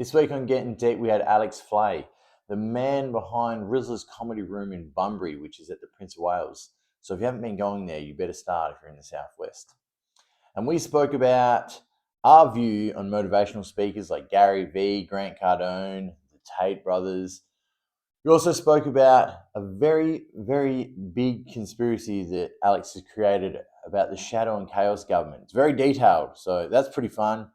This week on Gettin Deep, we had Alex Fleay, the man behind Rizzlers Comedy Room in Bunbury, which is at the Prince of Wales. So if you haven't been going there, you better start if you're in the southwest. And we spoke about our view on motivational speakers like Gary Vee, Grant Cardone, the Tate Brothers. We also spoke about a very, very big conspiracy that Alex has created about the shadow and chaos government. It's very detailed, so that's pretty fun.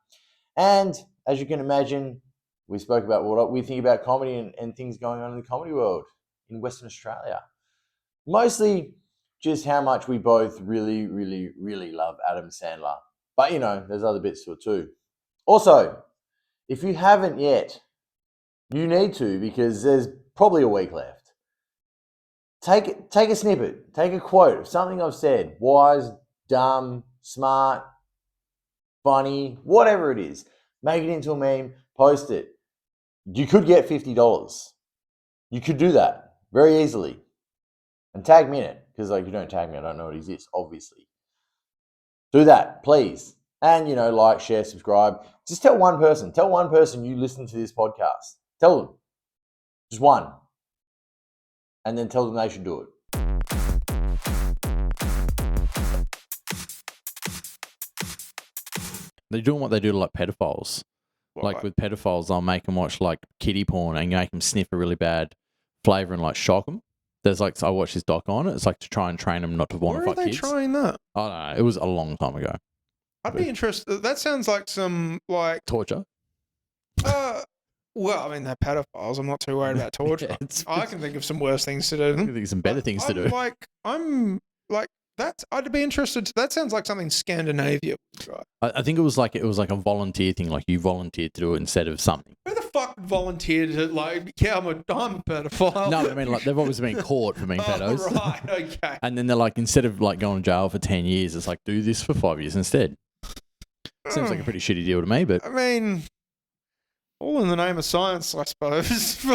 And as you can imagine, we spoke about what we think about comedy and things going on in the comedy world in Western Australia. Mostly just how much we both really, really, really love Adam Sandler. But, there's other bits to it too. Also, if you haven't yet, you need to, because there's probably a week left. Take a snippet, take a quote of something I've said, wise, dumb, smart, funny, whatever it is. Make it into a meme, post it. You could get $50. You could do that very easily. And tag me in it, because you don't tag me, I don't know it exists, obviously. Do that, please. And, like, share, subscribe. Just tell one person. Tell one person you listen to this podcast. Tell them. Just one. And then tell them they should do it. They're doing what they do to pedophiles. Like with pedophiles, they'll make them watch kiddie porn and make them sniff a really bad flavor and shock them. There's I watched this doc on it. It's to try and train them not to want to fuck kids. Where are they trying that? I don't know. It was a long time ago. I'd be interested. That sounds like some torture. Well, I mean, they're pedophiles. I'm not too worried about torture. I can think of some worse things to do. I can think of some better things to do. I'd be interested. That sounds like something Scandinavia would try. I think it was like a volunteer thing. You volunteered to do it instead of something. Who the fuck volunteered to I'm a pedophile? No, I mean they've obviously been caught for being pedos. Oh, right, okay. And then they're instead of going to jail for 10 years, it's do this for 5 years instead. Seems like a pretty shitty deal to me, but I mean, all in the name of science, I suppose.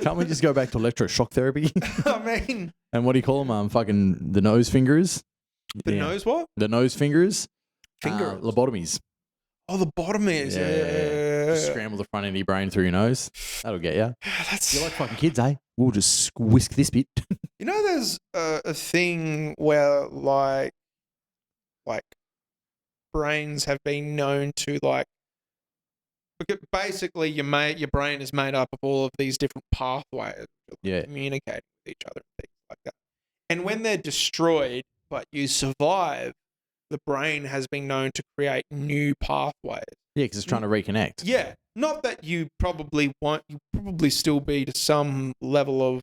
Can't we just go back to electroshock therapy? I mean, and what do you call them? Fucking the nose fingers. The nose what? The nose fingers. Fingers. Lobotomies. Oh, the lobotomies. Yeah. Just scramble the front end of your brain through your nose. That'll get you. You're like fucking kids, eh? We'll just whisk this bit. There's a thing where brains have been known to because basically your brain is made up of all of these different pathways communicating with each other and things like that. And when they're destroyed, but you survive, the brain has been known to create new pathways. Yeah, because it's trying to reconnect. Yeah. Not that you probably won't, you probably still be to some level of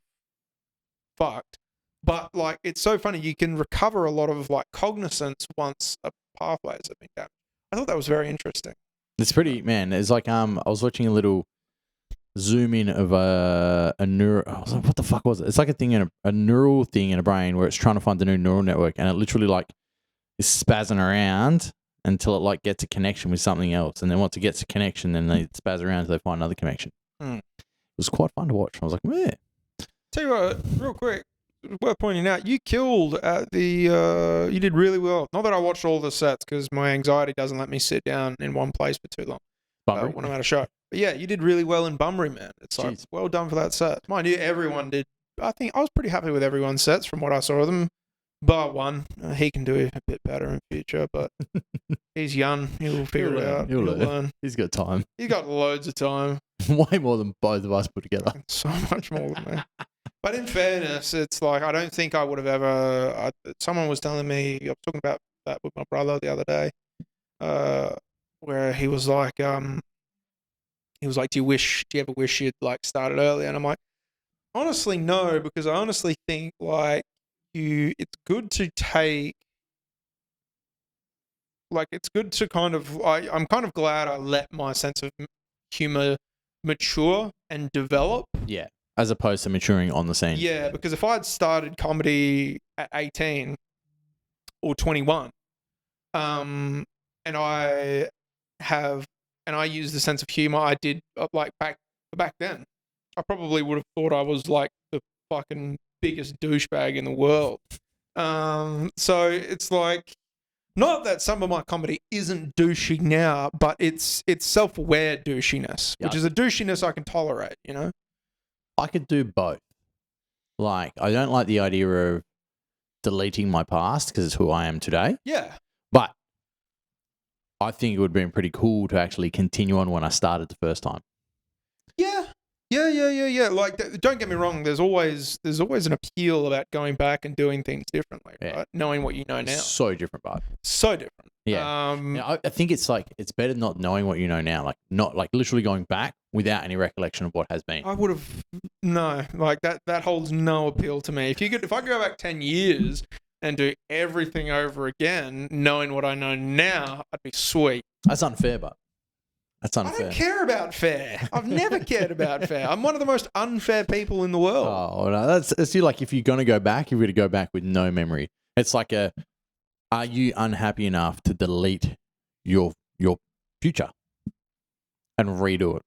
fucked. But it's so funny, you can recover a lot of cognizance once a pathways have been damaged. I thought that was very interesting. It's pretty, man. It's I was watching a little zoom in of a neural. I was like, what the fuck was it? It's a thing in a neural thing in a brain where it's trying to find the new neural network, and it literally is spazzing around until it gets a connection with something else, and then once it gets a connection, then they spaz around until they find another connection. It was quite fun to watch. I was like, yeah. Tell you what, real quick, worth pointing out, you killed at the, you did really well. Not that I watched all the sets because my anxiety doesn't let me sit down in one place for too long when I'm at a show. But yeah, you did really well in Bunbury, man. It's well done for that set. Mind you, everyone did. I think I was pretty happy with everyone's sets from what I saw of them. Bar one, he can do a bit better in future, but he's young. He'll figure it out. He'll learn. He's got time. He's got loads of time. Way more than both of us put together. So much more than me. But in fairness, it's I don't think I would have ever. Someone was telling me, I was talking about that with my brother the other day, where he was like, do you ever wish you'd started earlier? And I'm like, honestly, no, because I honestly think it's good to take, it's good to I'm kind of glad I let my sense of humor mature and develop. Yeah. As opposed to maturing on the scene. Yeah, because if I'd started comedy at 18 or 21, and I use the sense of humor I did back then, I probably would have thought I was the fucking biggest douchebag in the world. So it's Not that some of my comedy isn't douchey now, but it's self-aware douchiness, which is a douchiness I can tolerate, you know? I could do both. Like, I don't like the idea of deleting my past because it's who I am today. Yeah. But I think it would have been pretty cool to actually continue on when I started the first time. Yeah. Like, don't get me wrong. There's always an appeal about going back and doing things differently, right? Knowing what you know now. So different, bud. So different. Yeah. I think it's like, it's better not knowing what you know now. Like, not like literally going back without any recollection of what has been. I would have, no, like that holds no appeal to me. If I go back 10 years and do everything over again, knowing what I know now, I'd be sweet. That's unfair, but. That's unfair. I don't care about fair. I've never cared about fair. I'm one of the most unfair people in the world. Oh, no, that's like if you're going to go back, you're going to go back with no memory. It's like are you unhappy enough to delete your future and redo it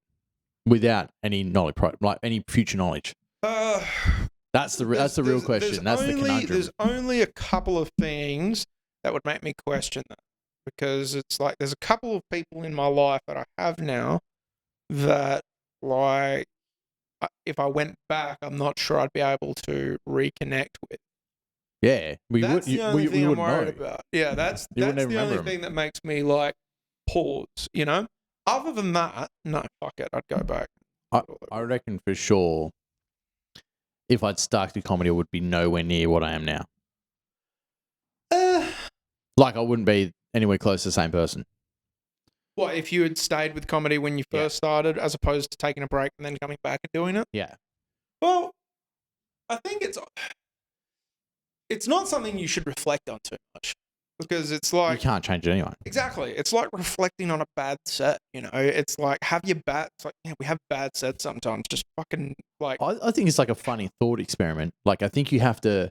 without any knowledge, like any future knowledge? That's the real question. That's the conundrum. There's only a couple of things that would make me question that. Because it's like there's a couple of people in my life that I have now that, like, if I went back, I'm not sure I'd be able to reconnect with. Yeah, that's the only thing I'm worried know. about. Yeah, that's the only thing that makes me like pause. You know, other than that, no, fuck it, I'd go back. I reckon for sure, if I'd started comedy, I would be nowhere near what I am now. Like I wouldn't be anywhere close to the same person. What, if you had stayed with comedy when you first started, as opposed to taking a break and then coming back and doing it? Yeah. Well, I think it's not something you should reflect on too much, because it's like, you can't change it anyway. Exactly. It's like reflecting on a bad set. You know, it's like it's like, yeah, we have bad sets sometimes. Just fucking like. I think it's like a funny thought experiment. Like I think you'd have to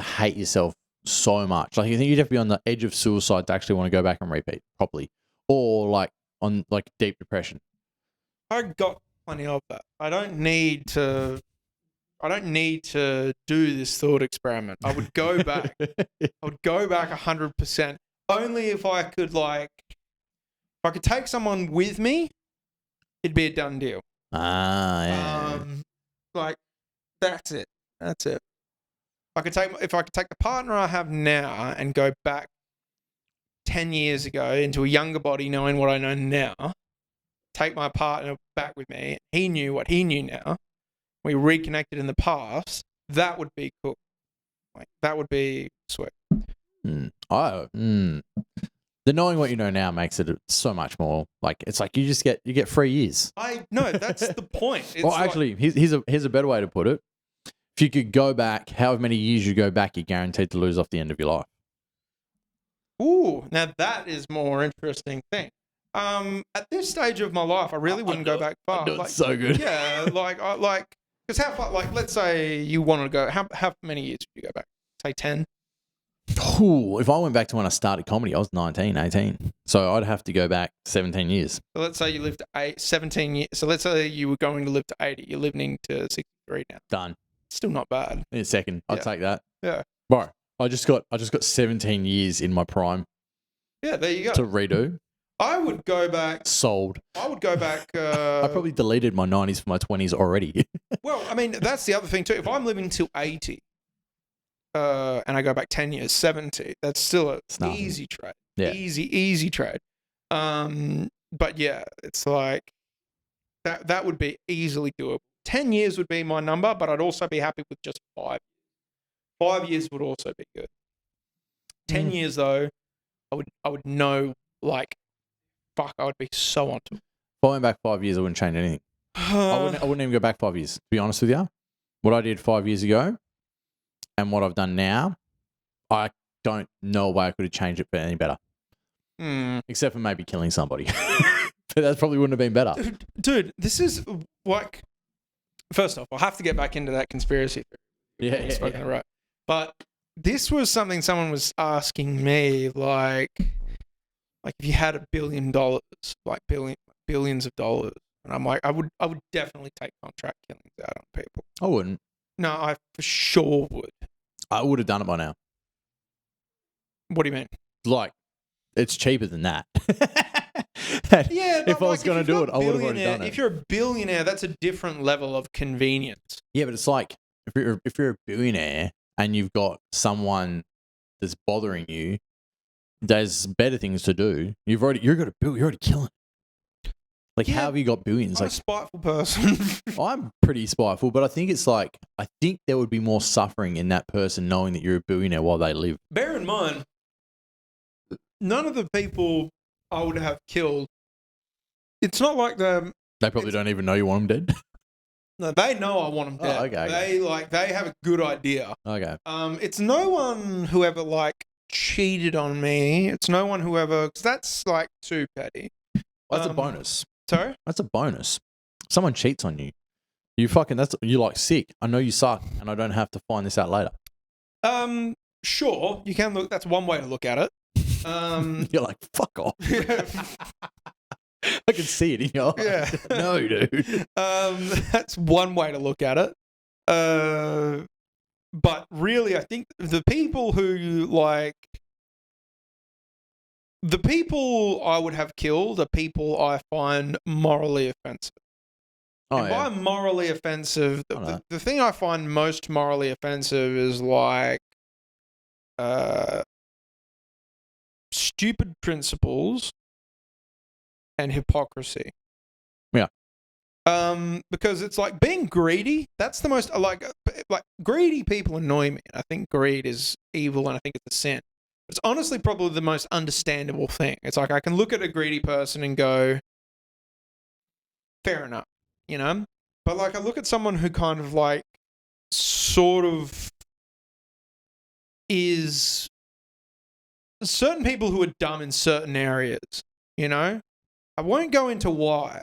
hate yourself so much. Like I think you'd have to be on the edge of suicide to actually want to go back and repeat properly, or like on like deep depression. I got plenty of that. I don't need to do this thought experiment. I would go back. I would go back 100%. Only if I could, like, if I could take someone with me, it'd be a done deal. Yeah. Like that's it. If I could take the partner I have now and go back 10 years ago into a younger body, knowing what I know now, take my partner back with me. He knew what he knew now. We reconnected in the past. That would be cool. Like that would be sweet. The knowing what you know now makes it so much more like it's like you get 3 years. I know that's the point. It's well, actually, here's a better way to put it. If you could go back, however many years you go back, you're guaranteed to lose off the end of your life. Ooh, now that is more interesting thing. At this stage of my life, I really wouldn't go back far. Like, so good. Yeah, because how far? Like, let's say you wanted to go. How many years would you go back? Say 10. Ooh, if I went back to when I started comedy, I was 19, 18. So I'd have to go back 17 years. So let's say you lived 17 years. So let's say you were going to live to 80. You're living to 63 now. Done. Still not bad. In a second, I'd take that. Yeah. Bro, I just got 17 years in my prime. Yeah, there you go. To redo. I would go back. Sold. I would go back. I probably deleted my 90s for my 20s already. Well, I mean, that's the other thing too. If I'm living till 80, and I go back 10 years, 70, that's still an easy trade. Yeah. Easy trade. But yeah, it's like that would be easily doable. 10 years would be my number, but I'd also be happy with just 5. 5 years would also be good. 10 years though, I would know, like, fuck, I would be so onto it. If I went back 5 years, I wouldn't change anything. I wouldn't even go back 5 years, to be honest with you. What I did 5 years ago and what I've done now, I don't know a way I could have changed it for any better. Except for maybe killing somebody. But that probably wouldn't have been better. Dude, this is like, first off, I'll have to get back into that conspiracy theory. Yeah. Right. But this was something someone was asking me, like if you had $1 billion, like billions of dollars, and I'm like, I would definitely take contract killings out on people. I wouldn't. No, I for sure would. I would have done it by now. What do you mean? Like, it's cheaper than that. Yeah, if I was going to do it, I would have already done it. If you're a billionaire, that's a different level of convenience. Yeah, but it's like if you're a billionaire and you've got someone that's bothering you, there's better things to do. You're already killing. Like, Yeah, how have you got billions? I'm Like, a spiteful person. I'm pretty spiteful, but I think it's like, I think there would be more suffering in that person knowing that you're a billionaire while they live. Bear in mind, none of the people I would have killed, it's not like They probably don't even know you want them dead. no, they know I want them dead. Oh, okay. They have a good idea. Okay. It's no one who ever like cheated on me. It's no one who ever, because that's like too petty. Well, that's a bonus. Sorry? That's a bonus. Someone cheats on you. You're like sick. I know you suck, and I don't have to find this out later. Sure, you can look. That's one way to look at it. You're like, fuck off. I can see it in your eyes. Yeah. No, dude. That's one way to look at it. But really, I think the people I would have killed are people I find morally offensive. Oh, and by morally offensive, the thing I find most morally offensive is like stupid principles and hypocrisy. Yeah. Because it's like being greedy. That's the most like greedy people annoy me. I think greed is evil, and I think it's a sin. It's honestly probably the most understandable thing. It's like I can look at a greedy person and go, fair enough, you know? But like I look at someone who kind of like sort of is certain people who are dumb in certain areas, you know? I won't go into why.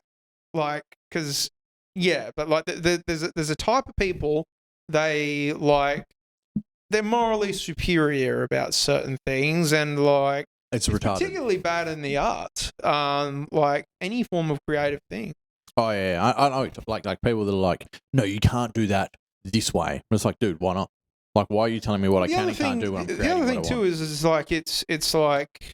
Like, because, yeah, but like there's a type of people, they're morally superior about certain things, and like it's retarded. Particularly bad in the arts, like any form of creative thing. Oh yeah, I know. Like people that are like, no, you can't do that this way. It's like, dude, why not? Like, why are you telling me what I can and can't do when I'm creating? The other thing too is like it's like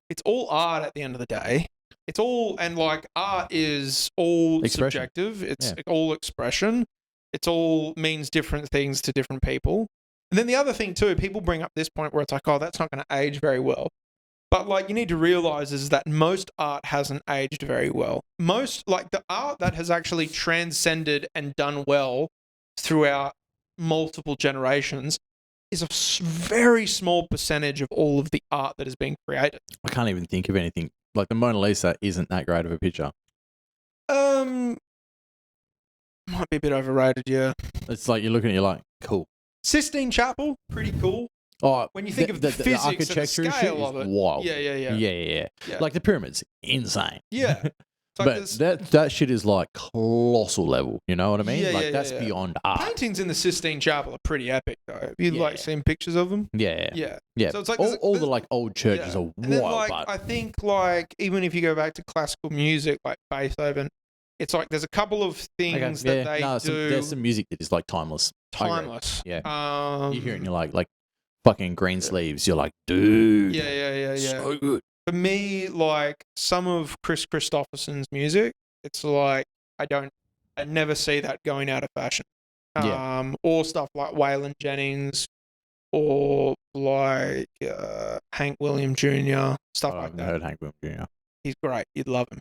it's all art at the end of the day. It's all, and like art is all subjective. It's all expression. It's all means different things to different people. And then the other thing too, people bring up this point where it's like, oh, that's not going to age very well. But like you need to realize is that most art hasn't aged very well. Most, like the art that has actually transcended and done well throughout multiple generations is a very small percentage of all of the art that has been created. I can't even think of anything. Like the Mona Lisa isn't that great of a picture. Might be a bit overrated, yeah. It's like you're looking at it, you're like, cool. Sistine Chapel, pretty cool. Oh, when you think of the physics the architecture and the scale of it, wild. Yeah. Like the pyramids, insane. Yeah. But that shit is like colossal level. You know what I mean? That's beyond art. Paintings in the Sistine Chapel are pretty epic, though. Have you like seen pictures of them? Yeah. So it's like all the like old churches are wild. And then, like, I think like even if you go back to classical music, like Beethoven, it's like there's a couple of things that they do. There's some music that is like timeless. Timeless. Yeah. You hear it and you're like fucking Green Sleeves. You're like, dude. Yeah. So good. For me, like some of Chris Christopherson's music, it's like I never see that going out of fashion. Or stuff like Waylon Jennings, or like Hank William Jr. Stuff like that. I've heard Hank William Jr. He's great. You'd love him.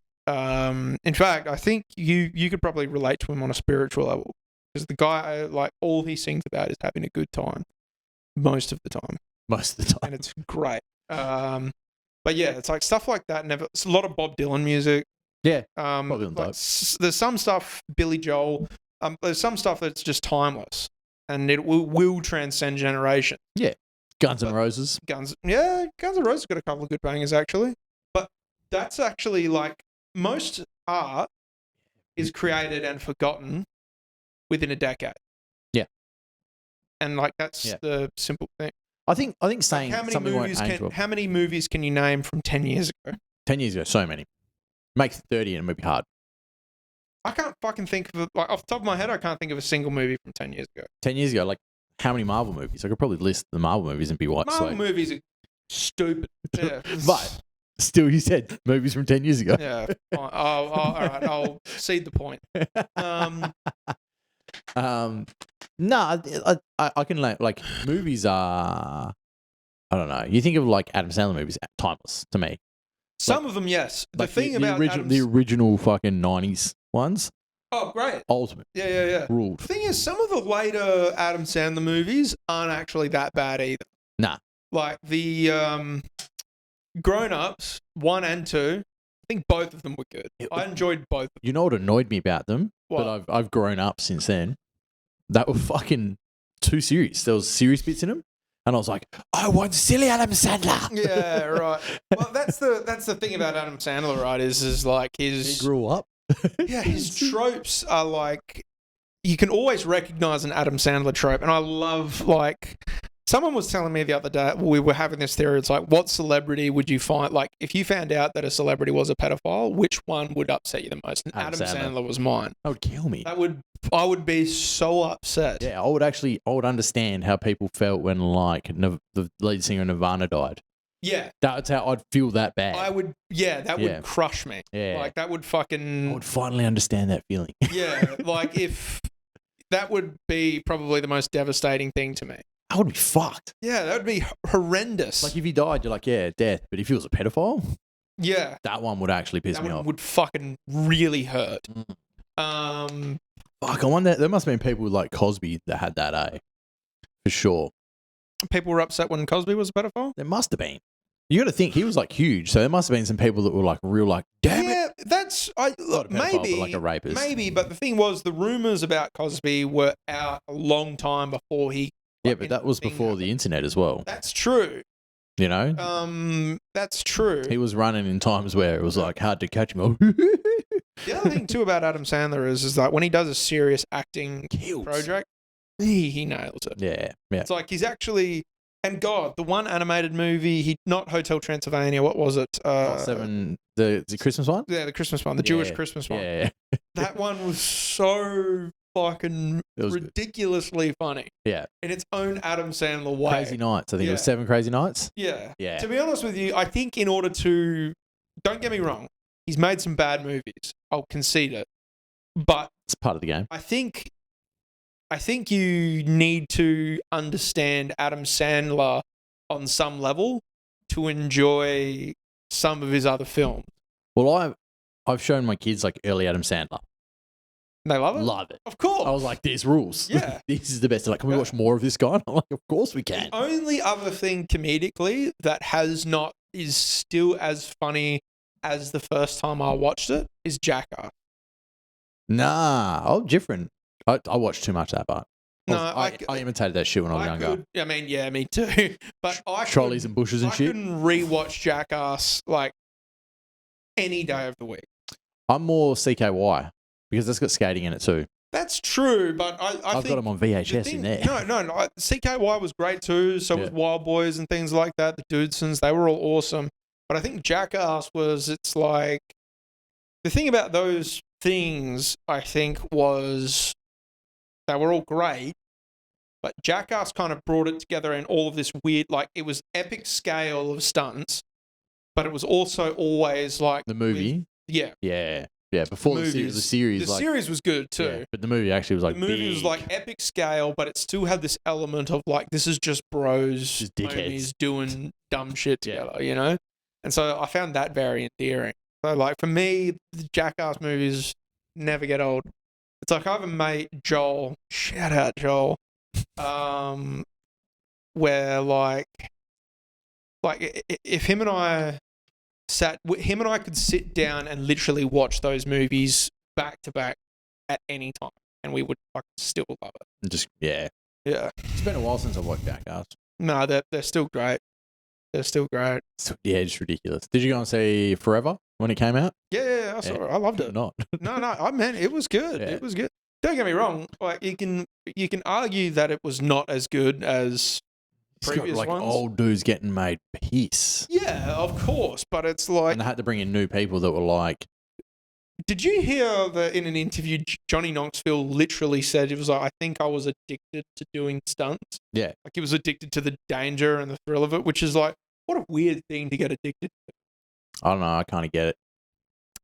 In fact, I think you could probably relate to him on a spiritual level, because the guy, like all he sings about is having a good time most of the time. And it's great. But yeah, it's like stuff like that. It's a lot of Bob Dylan music. Yeah. Bob Dylan like, there's some stuff, Billy Joel. There's some stuff that's just timeless, and it will transcend generations. Yeah. Guns N' Roses. Guns N' Roses got a couple of good bangers actually. But that's actually like most art is created and forgotten within a decade. Yeah. And like that's the simple thing. I think saying like how many movies can you name from 10 years ago? 10 years ago, so many. Make 30 and it would be hard. I can't fucking think of like off the top of my head. I can't think of a single movie from 10 years ago. 10 years ago, like how many Marvel movies? I could probably list the Marvel movies and be what. Marvel movies are Stupid. Yeah. But still, you said movies from 10 years ago. Yeah. Fine. All right. I'll cede the point. No, I can like movies are. I don't know. You think of like Adam Sandler movies, timeless to me. Some of them, yes. The Like thing about the original fucking 90s ones, oh, great. ultimate, Yeah. ruled. The thing is, some of the later Adam Sandler movies aren't actually that bad either. Nah. Like the Grown Ups 1 and 2, I think both of them were good. I enjoyed both of them. You know what annoyed me about them? What? But I've grown up since then. That were fucking too serious. There was serious bits in them, and I was like, I want silly Adam Sandler. Yeah, right. Well, that's the thing about Adam Sandler, right? Is like his He grew up. yeah, his tropes are like you can always recognize an Adam Sandler trope, and I love like. Someone was telling me the other day, we were having this theory, it's like, what celebrity would you find, like, if you found out that a celebrity was a pedophile, which one would upset you the most? And Adam Sandler was mine. That would kill me. I would be so upset. Yeah, I would understand how people felt when, like, the lead singer of Nirvana died. Yeah. That's how I'd feel that bad. That would crush me. Yeah. Like, that would fucking... I would finally understand that feeling. Yeah, like, if... That would be probably the most devastating thing to me. I would be fucked. Yeah, that would be horrendous. Like, if he died, you're like, yeah, death. But if he was a pedophile, yeah, that one would actually piss me off. That would fucking really hurt. Fuck, I wonder, there must have been people like Cosby that had that, for sure. People were upset when Cosby was a pedophile? There must have been. You got to think, he was like huge, so there must have been some people that were like real like, damn it. Yeah, that's Not a pedophile, maybe but like a rapist. Maybe, but the thing was, the rumors about Cosby were out a long time before he. Yeah, but that was before the internet as well. That's true. You know? That's true. He was running in times where it was like hard to catch him. The other thing too about Adam Sandler is that when he does a serious acting project, he nails it. Yeah. It's like he's actually. And God, the one animated movie, not Hotel Transylvania, what was it? The Christmas one? Yeah, the Christmas one, the Jewish Christmas one. Yeah. That one was so fucking ridiculously funny. Yeah. In its own Adam Sandler way. Crazy Nights. I think it was 7 Crazy Nights. Yeah. Yeah. To be honest with you, I think in order to, don't get me wrong, he's made some bad movies. I'll concede it. But it's part of the game. I think you need to understand Adam Sandler on some level to enjoy some of his other films. Well, I've shown my kids like early Adam Sandler. They love it? Love it. Of course. I was like, there's rules. Yeah. This is the best. They're like, can we watch more of this guy? I'm like, of course we can. The only other thing comedically that is still as funny as the first time I watched it is Jackass. Nah, different. I watched too much of that part. No, I imitated that shit when I was younger. I mean, yeah, me too. But Trolleys and bushes and shit. I can rewatch Jackass like any day of the week. I'm more CKY because that's got skating in it too. That's true, but I've got them on VHS in there. No. CKY was great too. So was Wild Boys and things like that. The Dudesons, they were all awesome. But I think Jackass it's like the thing about those things. I think was they were all great, but Jackass kind of brought it together in all of this weird, like it was epic scale of stunts, but it was also always like the movie. Yeah. Before the series, the series was good too. Yeah, but the movie actually was like the movie big. was like epic scale, but it still had this element of like this is just bros, just dickheads doing dumb shit together, you know. And so I found that very endearing. So like for me, the Jackass movies never get old. It's like I have a mate, Joel. Shout out Joel. Where like if him and I could sit down and literally watch those movies back to back at any time, and we would still love it. Just yeah. It's been a while since I've watched Jackass. No, they're still great. They're still great. Yeah, it's ridiculous. Did you go and see Forever when it came out? Yeah, I saw it. I loved it. Not. No, I mean it was good. Yeah. It was good. Don't get me wrong. Like you can argue that it was not as good as previous like ones. Old dudes getting made peace. Yeah, of course. But it's like, and they had to bring in new people that were like. Did you hear that in an interview, Johnny Knoxville literally said it was like, I think I was addicted to doing stunts. Yeah. Like he was addicted to the danger and the thrill of it, which is like, What a weird thing to get addicted to. I don't know. I kind of get it.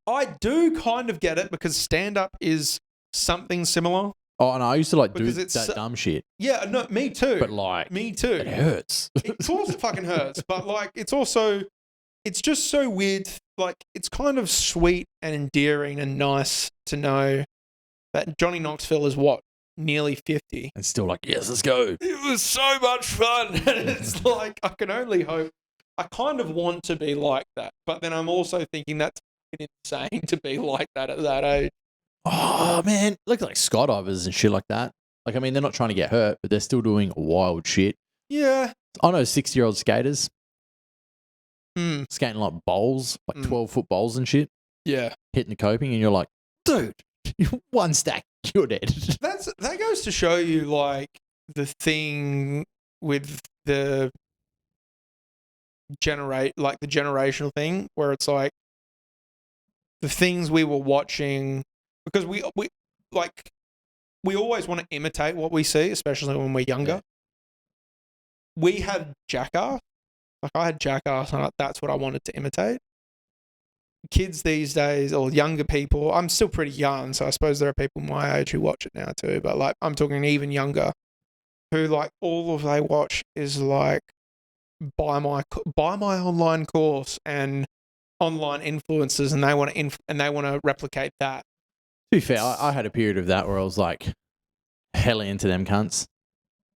I do kind of get it because stand-up is something similar. Oh, and I used to like do Because it's that dumb shit. Yeah, no, me too. But like, me too. it hurts. It of course it fucking hurts, but like, it's just so weird. Like, it's kind of sweet and endearing and nice to know that Johnny Knoxville is what, nearly 50, and still like, yes, let's go. It was so much fun, and it's like I can only hope. I kind of want to be like that, but then I'm also thinking that's insane to be like that at that age. Oh man, look like skydivers and shit like that. Like, I mean, they're not trying to get hurt, but they're still doing wild shit. Yeah. I know 60-year-old skaters skating like bowls, like 12-foot bowls and shit. Yeah. Hitting the coping, and you're like, dude, one stack, you're dead. That goes to show you like the thing with the generational thing where it's like the things we were watching, because we always want to imitate what we see, especially when we're younger. Yeah. We had Jackass. Like, I had Jackass, and that's what I wanted to imitate. Kids these days, or younger people, I'm still pretty young, so I suppose there are people my age who watch it now too, but like, I'm talking even younger, who like all of they watch is like, buy my online course and online influencers, and they want to replicate that. To be fair, I had a period of that where I was like hella into them cunts.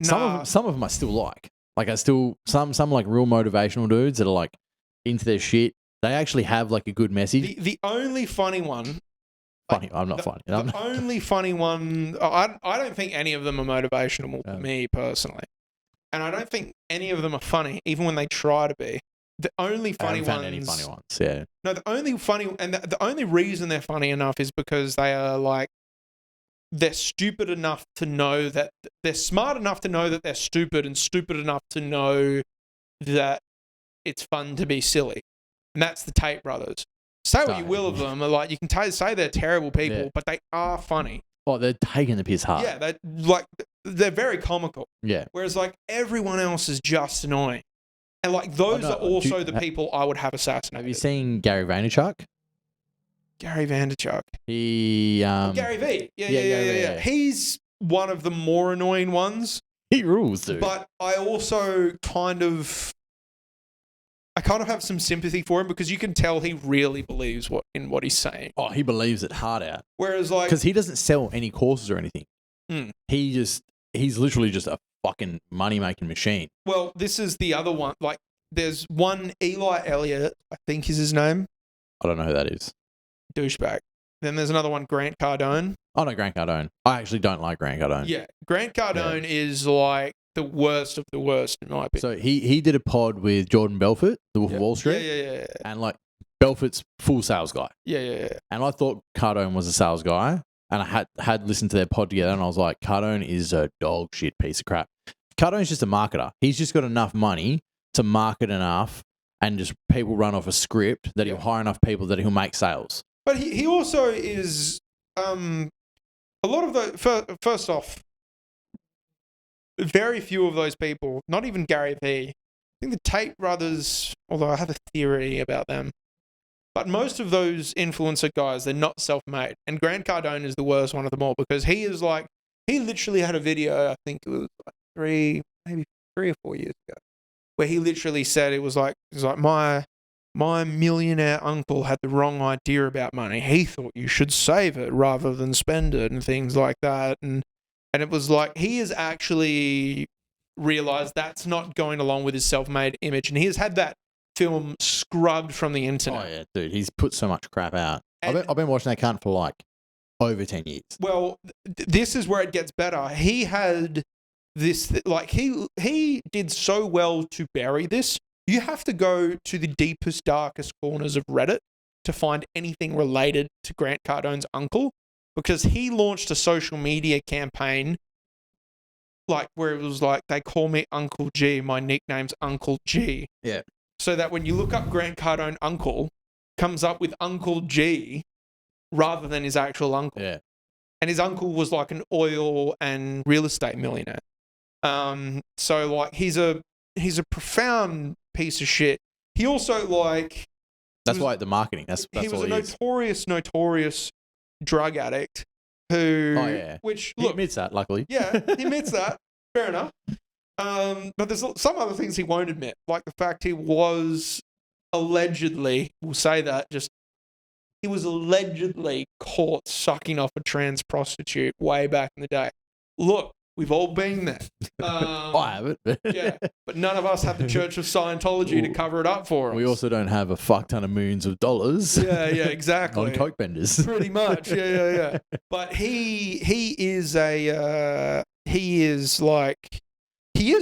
Some of them I still like. Like, I still some like real motivational dudes that are like into their shit. They actually have like a good message. The only funny one. Funny, I'm not funny. The only funny one. I don't think any of them are motivational to me personally, and I don't think any of them are funny, even when they try to be. The only funny ones. I haven't found any funny ones. Yeah. No, the only funny, and the only reason they're funny enough is because they are like, they're stupid enough to know that they're smart enough to know that they're stupid, and stupid enough to know that it's fun to be silly. And that's the Tate brothers. Say what you will of them. Like, you can say they're terrible people, but they are funny. Oh, they're taking the piss hard. Yeah, they're very comical. Yeah. Whereas like everyone else is just annoying. And like those are also the people I would have assassinated. Have you seen Gary Vaynerchuk? Gary Vaynerchuk. Gary Vee. Yeah. He's one of the more annoying ones. He rules, dude. But I also kind of have some sympathy for him, because you can tell he really believes what he's saying. Oh, he believes it hard out. Whereas like, because he doesn't sell any courses or anything. He's literally just a fucking money-making machine. Well, this is the other one. Like, there's one, Eli Elliott, I think is his name. I don't know who that is. Douchebag. Then there's another one, Grant Cardone. Oh, no, Grant Cardone. I actually don't like Grant Cardone. Yeah, Grant Cardone is like the worst of the worst, in my opinion. So he did a pod with Jordan Belfort, the Wolf of Wall Street. Yeah. And like, Belfort's full sales guy. Yeah. And I thought Cardone was a sales guy. And I had listened to their pod together, and I was like, Cardone is a dog shit piece of crap. Cardone's just a marketer. He's just got enough money to market enough, and just people run off a script that he'll hire enough people that he'll make sales. But he also is a lot of the first off, very few of those people, not even Gary Vee. I think the Tate brothers, although I have a theory about them, but most of those influencer guys, they're not self-made. And Grant Cardone is the worst one of them all, because he literally had a video, I think it was like 3 or 4 years ago, where he literally said it was like my millionaire uncle had the wrong idea about money. He thought you should save it rather than spend it, and things like that. And it was like, he has actually realized that's not going along with his self-made image, and he has had that film scrubbed from the internet. Oh yeah, dude, he's put so much crap out. I've been watching that cunt for like over 10 years. Well, this is where it gets better. He had this, like, he did so well to bury this. You have to go to the deepest, darkest corners of Reddit to find anything related to Grant Cardone's uncle, because he launched a social media campaign, like, where it was like, they call me Uncle G, my nickname's Uncle G. Yeah. So that when you look up Grant Cardone uncle, comes up with Uncle G rather than his actual uncle. Yeah. And his uncle was like an oil and real estate millionaire. So like, he's a profound piece of shit. He also like That's why the marketing. That's he was all a it is. notorious drug addict who. Oh yeah. Which He look, admits that, luckily. yeah, he admits that. Fair enough. But there's some other things he won't admit, like the fact he was allegedly, we'll say that, he was allegedly caught sucking off a trans prostitute way back in the day. Look, we've all been there. I haven't. Yeah, but none of us have the Church of Scientology to cover it up for us. We also don't have a fuck ton of millions of dollars. Yeah, exactly. On coke benders. Pretty much, yeah. But he is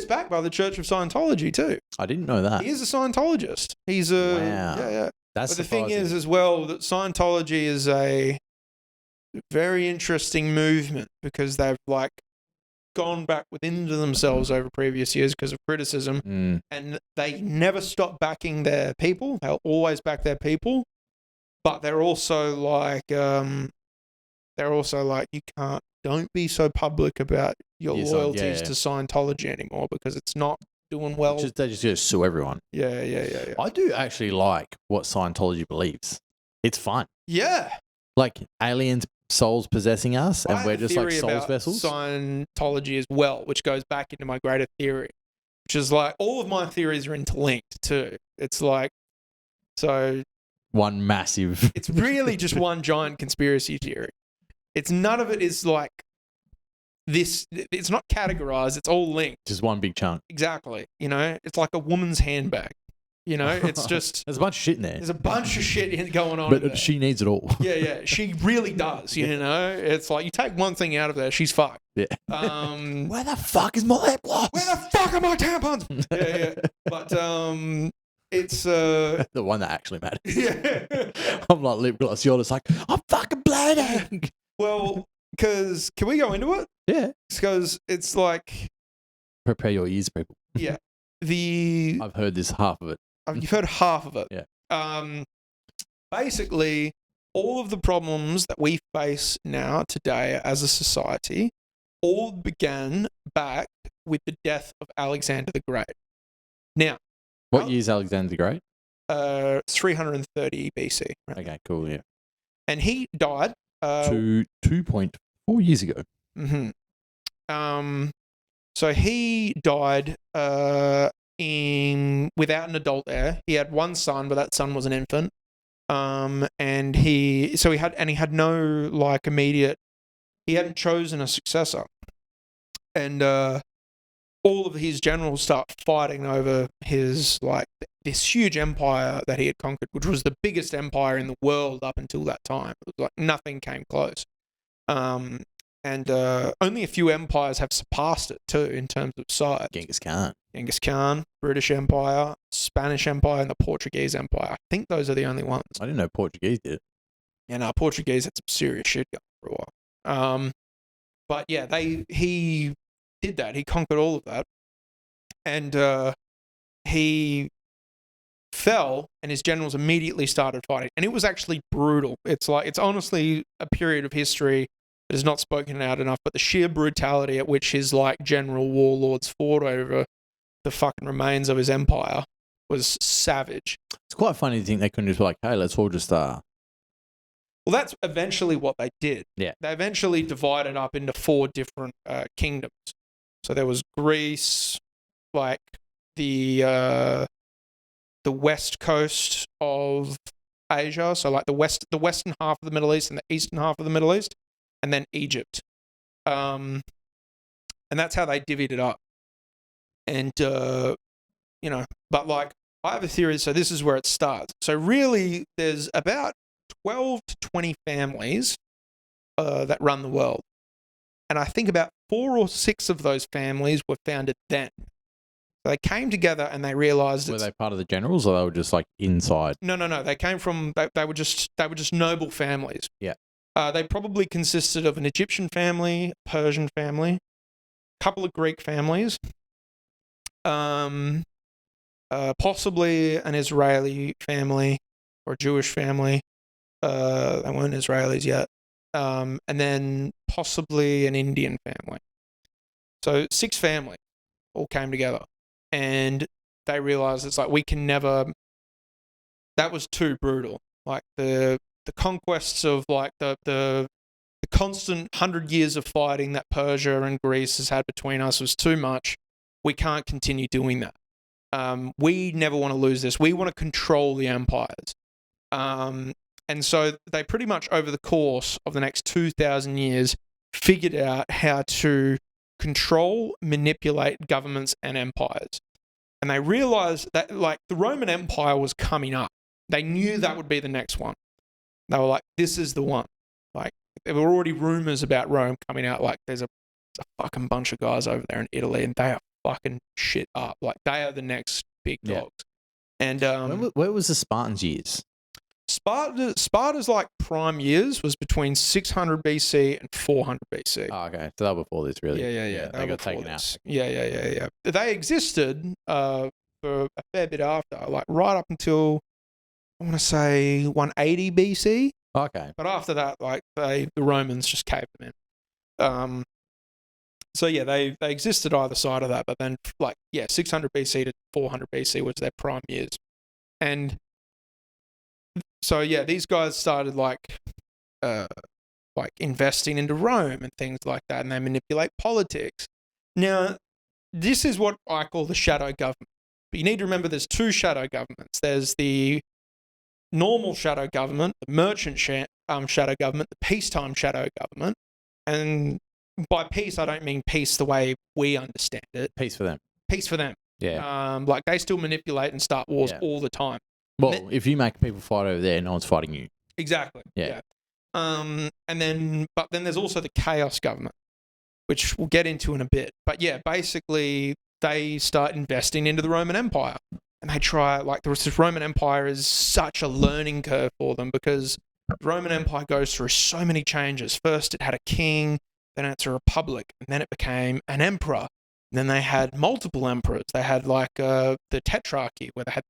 backed by the Church of Scientology too. I didn't know that. He is a Scientologist. He's a yeah. That's but the thing is, as well, that Scientology is a very interesting movement because they've like gone back within themselves over previous years because of criticism, and they never stop backing their people. They'll always back their people, but they're also like don't be so public about your loyalties to Scientology anymore because it's not doing well. They just go sue everyone. Yeah. I do actually like what Scientology believes. It's fun. Yeah. Like aliens, souls possessing us, and we're just like souls vessels. Scientology as well, which goes back into my greater theory, which is like all of my theories are interlinked too. It's like, so one massive. It's really just one giant conspiracy theory. None of it is like this. It's not categorized. It's all linked. Just one big chunk. Exactly. It's like a woman's handbag. It's just there's a bunch of shit in there. There's a bunch of shit going on. But she needs it all. Yeah. She really does. It's like you take one thing out of there, she's fucked. Yeah. Where the fuck is my lip gloss? Where the fuck are my tampons? Yeah. But it's the one that actually matters. Yeah. I'm like lip gloss. You're just like, I'm fucking bleeding. Well, because can we go into it? Yeah. Because it's like prepare your ears, people. Yeah. I've heard this half of it. You've heard half of it. Yeah. Basically, all of the problems that we face now today as a society all began back with the death of Alexander the Great. Now, what year is Alexander the Great? 330 BC. Right? Okay, cool. Yeah. And he died 2.4 years ago. Mm-hmm. So he died without an adult heir. He had one son, but that son was an infant. And he had no like immediate. He hadn't chosen a successor, and all of his generals start fighting over his like this huge empire that he had conquered, which was the biggest empire in the world up until that time. It was like nothing came close. And only a few empires have surpassed it too in terms of size. Genghis Khan, British Empire, Spanish Empire, and the Portuguese Empire. I think those are the only ones. I didn't know Portuguese did. Yeah, no, Portuguese had some serious shit going for a while. But yeah, he did that. He conquered all of that, and he fell, and his generals immediately started fighting, and it was actually brutal. It's honestly a period of history that is not spoken out enough, but the sheer brutality at which his like general warlords fought over the fucking remains of his empire was savage. It's quite funny to think they couldn't just be like, hey, let's all just Well, that's eventually what they did. Yeah. They eventually divided up into 4 different kingdoms. So there was Greece, like the west coast of Asia, so like the western half of the Middle East and the eastern half of the Middle East, and then Egypt. And that's how they divvied it up. And but like I have a theory, so this is where it starts. So really there's about 12 to 20 families that run the world. And I think about 4 or 6 of those families were founded then. So they came together and they realized were they part of the generals, or they were just like inside? No. They came from they were just noble families. Yeah. They probably consisted of an Egyptian family, a Persian family, a couple of Greek families, possibly an Israeli family or a Jewish family. They weren't Israelis yet. And then possibly an Indian family. So 6 families all came together. And they realized it's like we can never. That was too brutal. Like the conquests of like the constant 100 years of fighting that Persia and Greece has had between us was too much. We can't continue doing that. We never want to lose this. We want to control the empires. And so they pretty much over the course of the next 2,000 years figured out how to control, manipulate governments and empires. And they realized that like the Roman Empire was coming up. They knew that would be the next one. They were like, this is the one. Like there were already rumors about Rome coming out. Like there's a fucking bunch of guys over there in Italy and they are fucking shit up. Like they are the next big dogs. And where was the Spartans' years? Sparta's like prime years was between 600 BC and 400 BC. Oh, okay. So that was before this, really. Yeah. They got taken out. Yeah. They existed for a fair bit after, like right up until I want to say 180 BC. Okay. But after that, like the Romans just caved them in. So yeah, they existed either side of that, but then 600 BC to 400 BC was their prime years, and so yeah, these guys started like investing into Rome and things like that, and they manipulate politics. Now, this is what I call the shadow government. But you need to remember there's two shadow governments. There's the normal shadow government, the merchant shadow government, the peacetime shadow government. And by peace, I don't mean peace the way we understand it. Peace for them. Peace for them. Yeah. Like they still manipulate and start wars all the time. Well, if you make people fight over there, no one's fighting you. Exactly. Yeah. But then there's also the chaos government, which we'll get into in a bit. But yeah, basically they start investing into the Roman Empire, and they try like the Roman Empire is such a learning curve for them because the Roman Empire goes through so many changes. First, it had a king, then it's a republic, and then it became an emperor. And then they had multiple emperors. They had like the Tetrarchy, where they had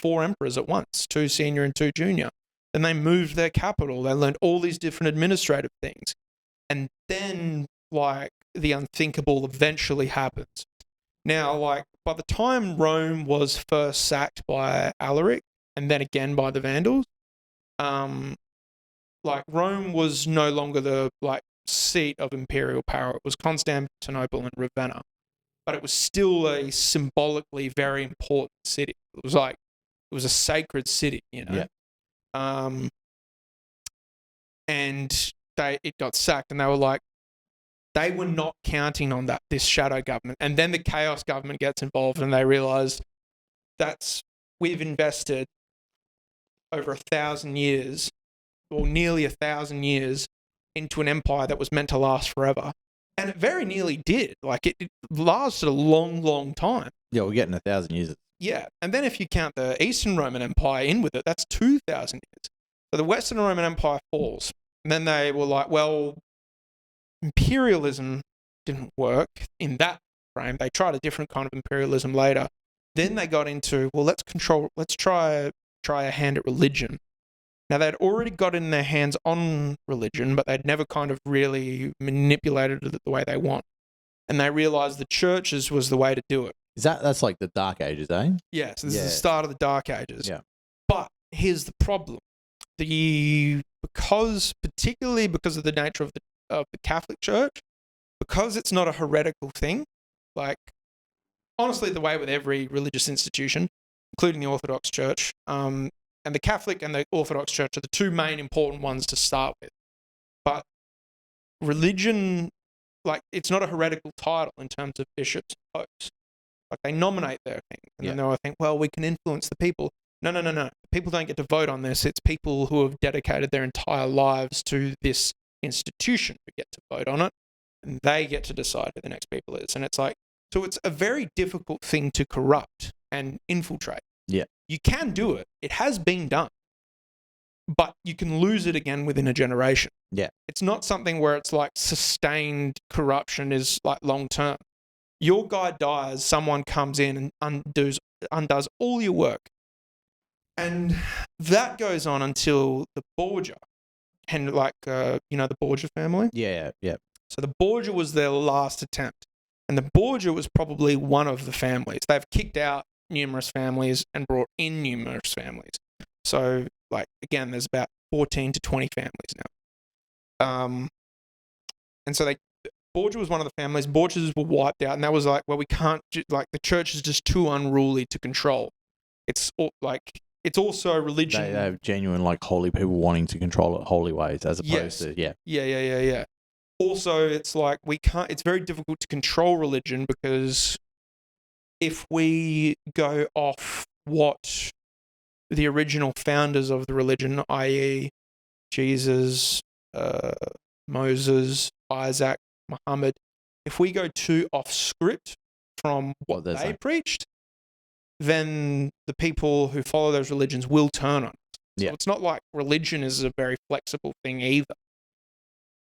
4 emperors at once, 2 senior and 2 junior. Then they moved their capital. They learned all these different administrative things. And then like the unthinkable eventually happens. Now, like by the time Rome was first sacked by Alaric and then again by the Vandals, like Rome was no longer the like seat of imperial power. It was Constantinople and Ravenna. But it was still a symbolically very important city. It was a sacred city, you know. Yeah. And it got sacked, and they were like, they were not counting on this shadow government. And then the chaos government gets involved, and they realize we've invested over 1,000 years, or nearly 1,000 years, into an empire that was meant to last forever. And it very nearly did. Like it lasted a long, long time. Yeah, we're getting 1,000 years. Yeah. And then if you count the Eastern Roman Empire in with it, that's 2,000 years. So the Western Roman Empire falls. And then they were like, well, imperialism didn't work in that frame. They tried a different kind of imperialism later. Then they got into, well, let's try a hand at religion. Now, they'd already got in their hands on religion, but they'd never kind of really manipulated it the way they want. And they realized the churches was the way to do it. That's like the Dark Ages, eh? Yeah, so this is the start of the Dark Ages. Yeah. But here's the problem. Particularly because of the nature of the Catholic Church, because it's not a heretical thing, like, honestly, the way with every religious institution, including the Orthodox Church, and the Catholic and the Orthodox Church are the 2 main important ones to start with. But religion, like, it's not a heretical title in terms of bishops and popes. Like, they nominate their king. And then they'll think, well, we can influence the people. No. People don't get to vote on this. It's people who have dedicated their entire lives to this institution who get to vote on it. And they get to decide who the next people is. And it's like, so it's a very difficult thing to corrupt and infiltrate. Yeah. You can do it. It has been done. But you can lose it again within a generation. Yeah. It's not something where it's like sustained corruption is like long term. Your guy dies, someone comes in and undoes all your work. And that goes on until the Borgia. And like, the Borgia family? Yeah. So the Borgia was their last attempt. And the Borgia was probably one of the families. They've kicked out numerous families and brought in numerous families. So, like, again, there's about 14 to 20 families now. And so Borgia was one of the families. Borgias were wiped out, and that was like, well, we can't, like, the church is just too unruly to control. It's also religion. They have genuine, like, holy people wanting to control it holy ways as opposed to, Yeah. Also, it's like, it's very difficult to control religion because if we go off what the original founders of the religion, i.e. Jesus, Moses, Isaac, Muhammad, if we go too off script from what they preached, then the people who follow those religions will turn on us. So it's not like religion is a very flexible thing either.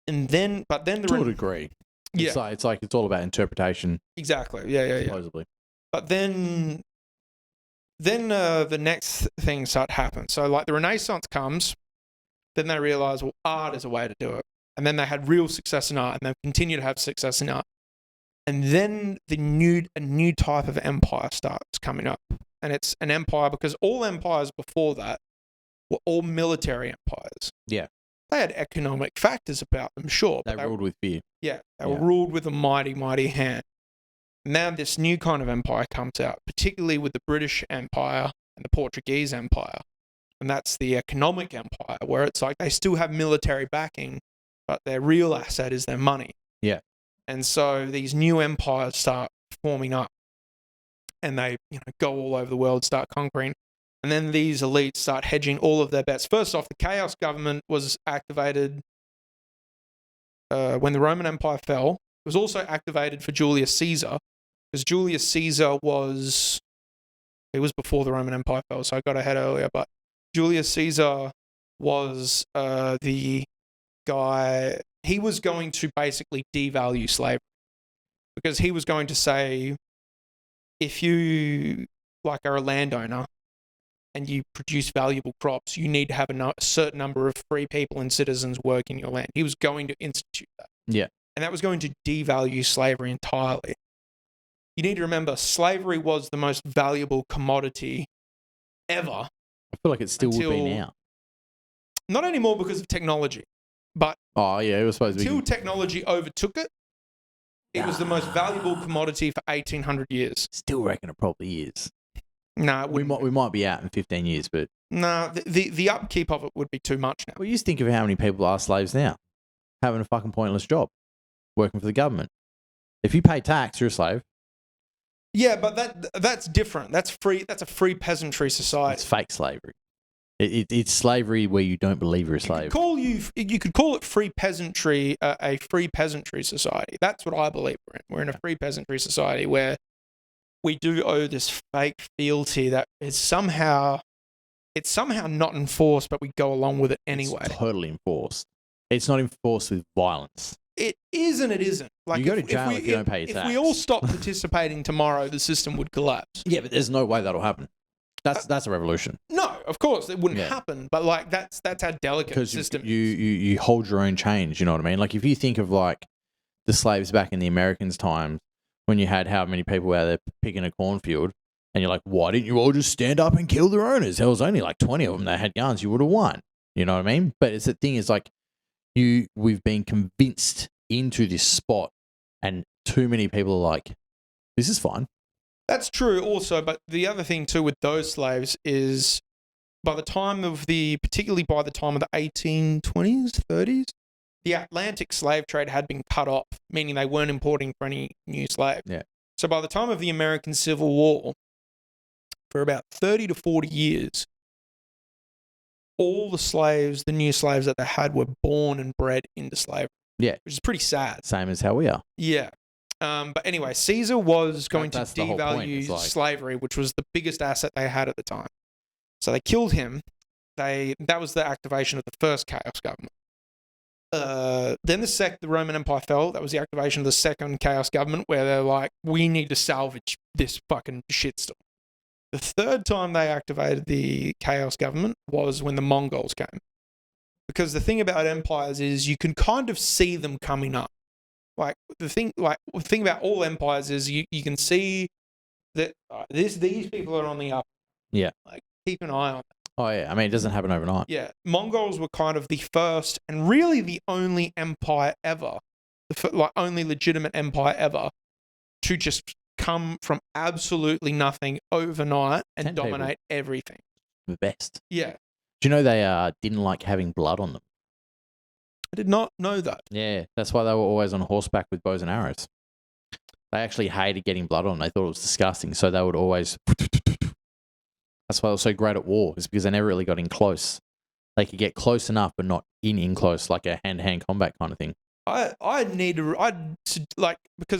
And then, to a degree. It's like it's all about interpretation. Exactly. Yeah. Supposedly. But then the next things start to happen. So, like, the Renaissance comes, then they realize, well, art is a way to do it. And then they had real success in art, and they continue to have success in art. And then a new type of empire starts coming up. And it's an empire because all empires before that were all military empires. Yeah. They had economic factors about them, sure. They ruled with fear. Yeah, they were ruled with a mighty, mighty hand. Now this new kind of empire comes out, particularly with the British Empire and the Portuguese Empire. And that's the economic empire, where it's like they still have military backing, but their real asset is their money. Yeah. And so these new empires start forming up, and they go all over the world, start conquering. And then these elites start hedging all of their bets. First off, the chaos government was activated when the Roman Empire fell. It was also activated for Julius Caesar, because Julius Caesar was before the Roman Empire fell, so I got ahead earlier. But Julius Caesar was the guy. He was going to basically devalue slavery, because he was going to say, if you, like, are a landowner and you produce valuable crops, you need to have a certain number of free people and citizens working your land. He was going to institute that. Yeah. And that was going to devalue slavery entirely. You need to remember, slavery was the most valuable commodity ever. I feel like it still would be now. Not anymore because of technology, but it was supposed to be. Until technology overtook it, it was the most valuable commodity for 1,800 years. Still reckon it probably is. No, we might be out in 15 years, but the upkeep of it would be too much now. Well, you just think of how many people are slaves now, having a fucking pointless job, working for the government. If you pay tax, you're a slave. Yeah, but that's different. That's free. That's a free peasantry society. It's fake slavery. It's slavery where you don't believe you're a slave. You could call it free peasantry, a free peasantry society. That's what I believe we're in. We're in a free peasantry society where we do owe this fake fealty that is somehow not enforced, but we go along with it anyway. It's totally enforced. It's not enforced with violence. It is and it isn't. Like, you go to jail if you don't pay your tax. If we all stop participating tomorrow, the system would collapse. Yeah, but there's no way that'll happen. That's a revolution. No, of course it wouldn't happen. But, like, that's how delicate the system is. You hold your own change. You know what I mean? Like, if you think of, like, the slaves back in the Americans' times, when you had how many people out there picking a cornfield, and you're like, why didn't you all just stand up and kill their owners? There was only like 20 of them that had guns. You would have won. You know what I mean? But it's the thing is, like, we've been convinced into this spot, and too many people are like, this is fine. That's true also, but the other thing too with those slaves is particularly by the time of the 1820s, 30s, the Atlantic slave trade had been cut off, meaning they weren't importing for any new slaves. Yeah. So by the time of the American Civil War, for about 30 to 40 years, all the new slaves that they had were born and bred into slavery. Yeah. Which is pretty sad. Same as how we are. Yeah. But anyway, Caesar was going to devalue slavery, which was the biggest asset they had at the time. So they killed him. That was the activation of the first chaos government. Then the Roman Empire fell. That was the activation of the second chaos government, where they're like, we need to salvage this fucking shitstorm. The third time they activated the chaos government was when the Mongols came. Because the thing about empires is you can kind of see them coming up. The thing about all empires is you can see that these people are on the up. Yeah. Like, keep an eye on them. Oh, yeah. I mean, it doesn't happen overnight. Yeah. Mongols were kind of the first and really the only empire ever, only legitimate empire ever to just come from absolutely nothing overnight and 10 people. dominate everything. The best. Yeah. Do you know they didn't like having blood on them? I did not know that. Yeah. That's why they were always on horseback with bows and arrows. They actually hated getting blood on them. They thought it was disgusting. So they would always... That's why they were so great at war, is because they never really got in close. They could get close enough, but not in close, like a hand-to-hand combat kind of thing. Because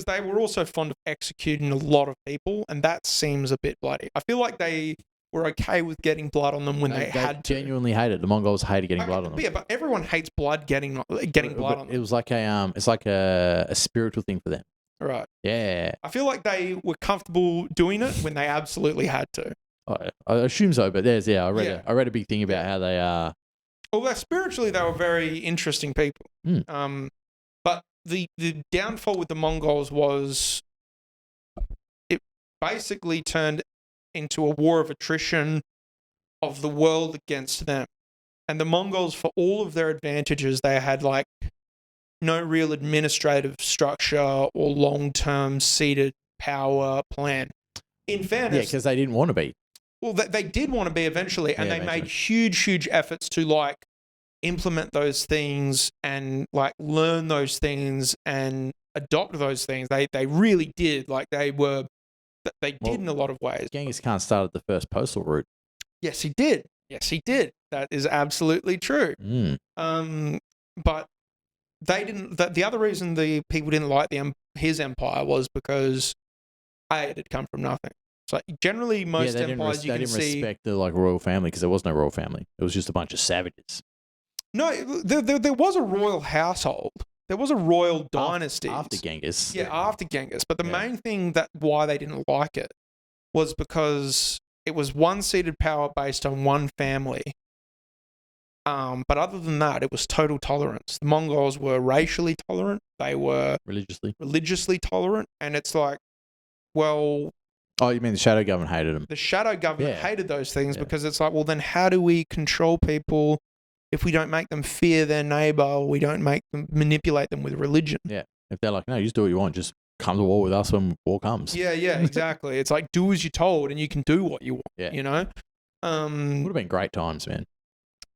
they were also fond of executing a lot of people, and that seems a bit bloody. I feel like they were okay with getting blood on them when they had to. Genuinely hated it. The Mongols hated getting blood on them. Yeah, but everyone hates blood getting blood on them. It was like a spiritual thing for them. Right. Yeah. I feel like they were comfortable doing it when they absolutely had to. I assume so, but I read a big thing about how they are. Although spiritually they were very interesting people. But the downfall with the Mongols was it basically turned into a war of attrition of the world against them. And the Mongols, for all of their advantages, they had like no real administrative structure or long-term seated power plan. In fairness... Yeah, because they didn't want to be. Well, they did want to be eventually, and they made huge efforts to like implement those things and like learn those things and adopt those things. They really did. Like they did in a lot of ways. Genghis Khan started the first postal route. Yes, he did. That is absolutely true. But they didn't. The other reason the people didn't like his empire was because it had come from nothing. So generally, most empires you can see... They didn't respect the like royal family because there was no royal family. It was just a bunch of savages. No, there was a royal household. There was a royal dynasty. After Genghis. Yeah, after Genghis. But the main thing why they didn't like it was because it was one-seated power based on one family. But other than that, it was total tolerance. The Mongols were racially tolerant. They were... Religiously tolerant. And it's like, well... Oh, you mean the shadow government hated them? The shadow government hated those things because it's like, well, then how do we control people if we don't make them fear their neighbor or we don't manipulate them with religion? Yeah. If they're like, no, you just do what you want. Just come to war with us when war comes. Yeah, exactly. It's like, do as you're told and you can do what you want, you know? Would have been great times, man.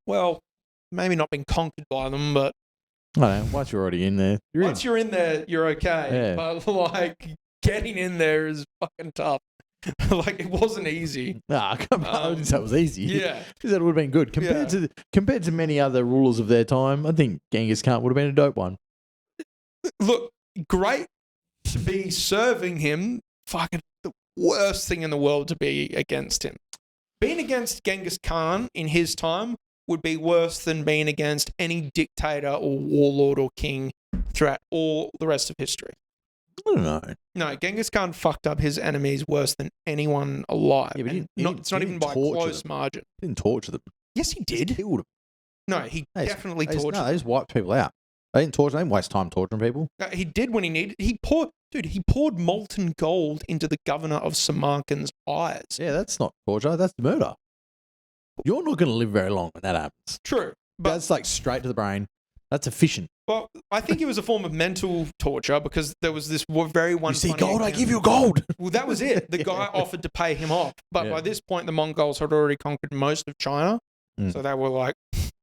Well, maybe not been conquered by them, but... I don't know. Once you're already in there, you're in there, you're okay. Yeah. But like... Getting in there is fucking tough. Like, it wasn't easy. Nah, come on. I didn't say it was easy. Yeah. He said it would have been good. Compared to many other rulers of their time, I think Genghis Khan would have been a dope one. Look, great to be serving him. Fucking the worst thing in the world to be against him. Being against Genghis Khan in his time would be worse than being against any dictator or warlord or king throughout all the rest of history. I don't know. No, Genghis Khan fucked up his enemies worse than anyone alive. Yeah, but it's not even by a close margin. He didn't torture them. Yes, he did. He killed them. No, he definitely tortured them. No, they just wiped people out. They didn't torture. They didn't waste time torturing people. He did when he needed. He poured molten gold into the governor of Samarkand's eyes. Yeah, that's not torture. That's murder. You're not going to live very long when that happens. True. But that's like straight to the brain. That's efficient. Well, I think it was a form of mental torture because there was this very one. You see gold, I give you gold. Well, that was it. The guy offered to pay him off. But by this point, the Mongols had already conquered most of China. So they were like,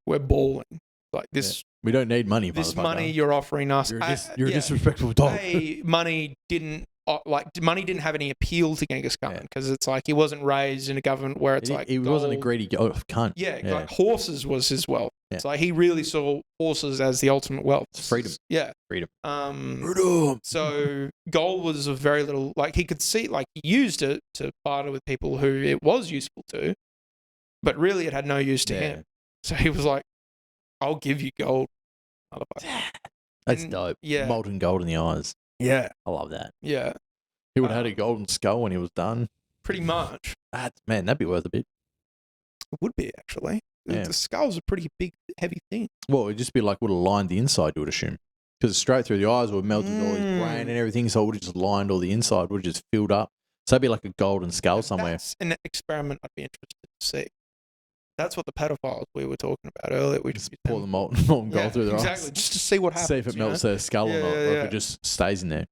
we're balling. Like this. Yeah. We don't need money. This money you're offering us. You're a disrespectful dog. Money didn't have any appeal to Genghis Khan because it's like he wasn't raised in a government where it's like he wasn't a greedy cunt. Yeah, like horses was his wealth. Yeah. It's like he really saw horses as the ultimate wealth. It's freedom. Yeah, freedom. So gold was of very little. Like he could see, like he used it to barter with people who it was useful to, but really it had no use to him. So he was like, "I'll give you gold, motherfucker." That's dope. Yeah, molten gold in the eyes. Yeah. I love that. Yeah. He would have had a golden skull when he was done. Pretty much. Man, that'd be worth a bit. It would be, actually. Yeah. The skull's a pretty big, heavy thing. Well, it'd just be like would have lined the inside, you would assume. Because straight through the eyes would have melted all his brain and everything, so it would have just lined all the inside, would have just filled up. So it'd be like a golden skull somewhere. That's an experiment I'd be interested to see. That's what the pedophiles we were talking about earlier. We Just pour the molten gold through their exactly, eyes. just to see what happens. See if it melts their skull or not, or if it just stays in there.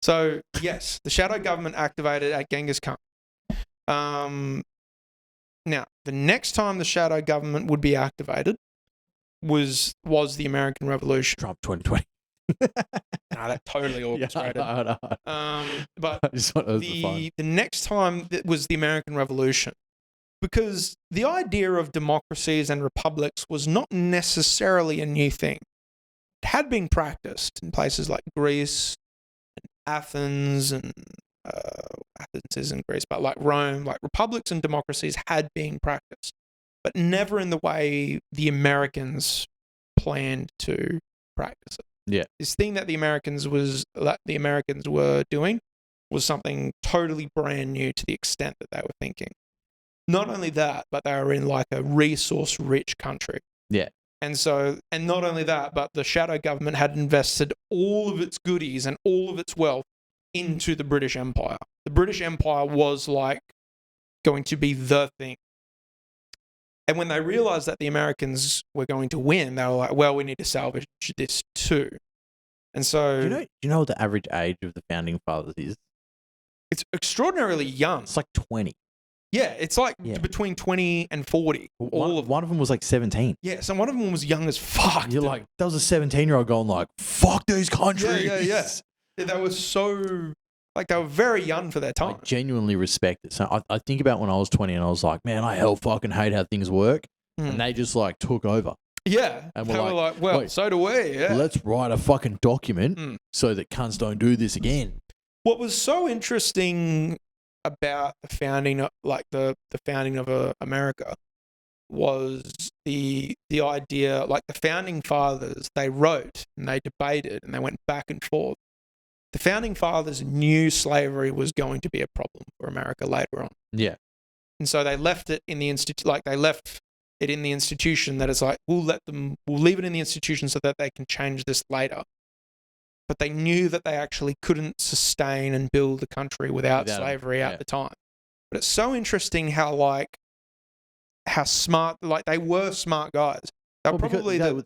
So yes, the shadow government activated at Genghis Khan. Now, the next time the shadow government would be activated was the American Revolution. Trump 2020. No, that totally orchestrated. Yeah, But the next time it was the American Revolution, because the idea of democracies and republics was not necessarily a new thing. It had been practiced in places like Greece, and Athens, and Athens isn't Greece, but like Rome, like republics and democracies had been practiced, but never in the way the Americans planned to practice it. Yeah. This thing that the Americans were doing was something totally brand new to the extent that they were thinking. Not only that, but they were in like a resource-rich country. Yeah. And not only that, but the shadow government had invested all of its goodies and all of its wealth into the British Empire. The British Empire was like going to be the thing. And when they realized that the Americans were going to win, they were like, well, we need to salvage this too. And so... Do you know what the average age of the founding fathers is? It's extraordinarily young. It's like 20. Yeah, it's like between 20 and 40. One of them was like 17. Yeah, so one of them was young as fuck. You're like, that was a 17-year-old going like, fuck these countries. Yeah. They were so... Like, they were very young for their time. I genuinely respect it. So I think about when I was 20 and I was like, man, I fucking hate how things work. And they just like took over. Yeah. And they were like, well, so do we. Yeah. Let's write a fucking document so that cunts don't do this again. What was so interesting about the founding of America was the idea, like the founding fathers, they wrote and they debated and they went back and forth. The founding fathers knew slavery was going to be a problem for America later on. Yeah. And so they left it in the institution that it's like, we'll leave it in the institution so that they can change this later. But they knew that they actually couldn't sustain and build the country without slavery at the time. But it's so interesting how smart, like they were smart guys. They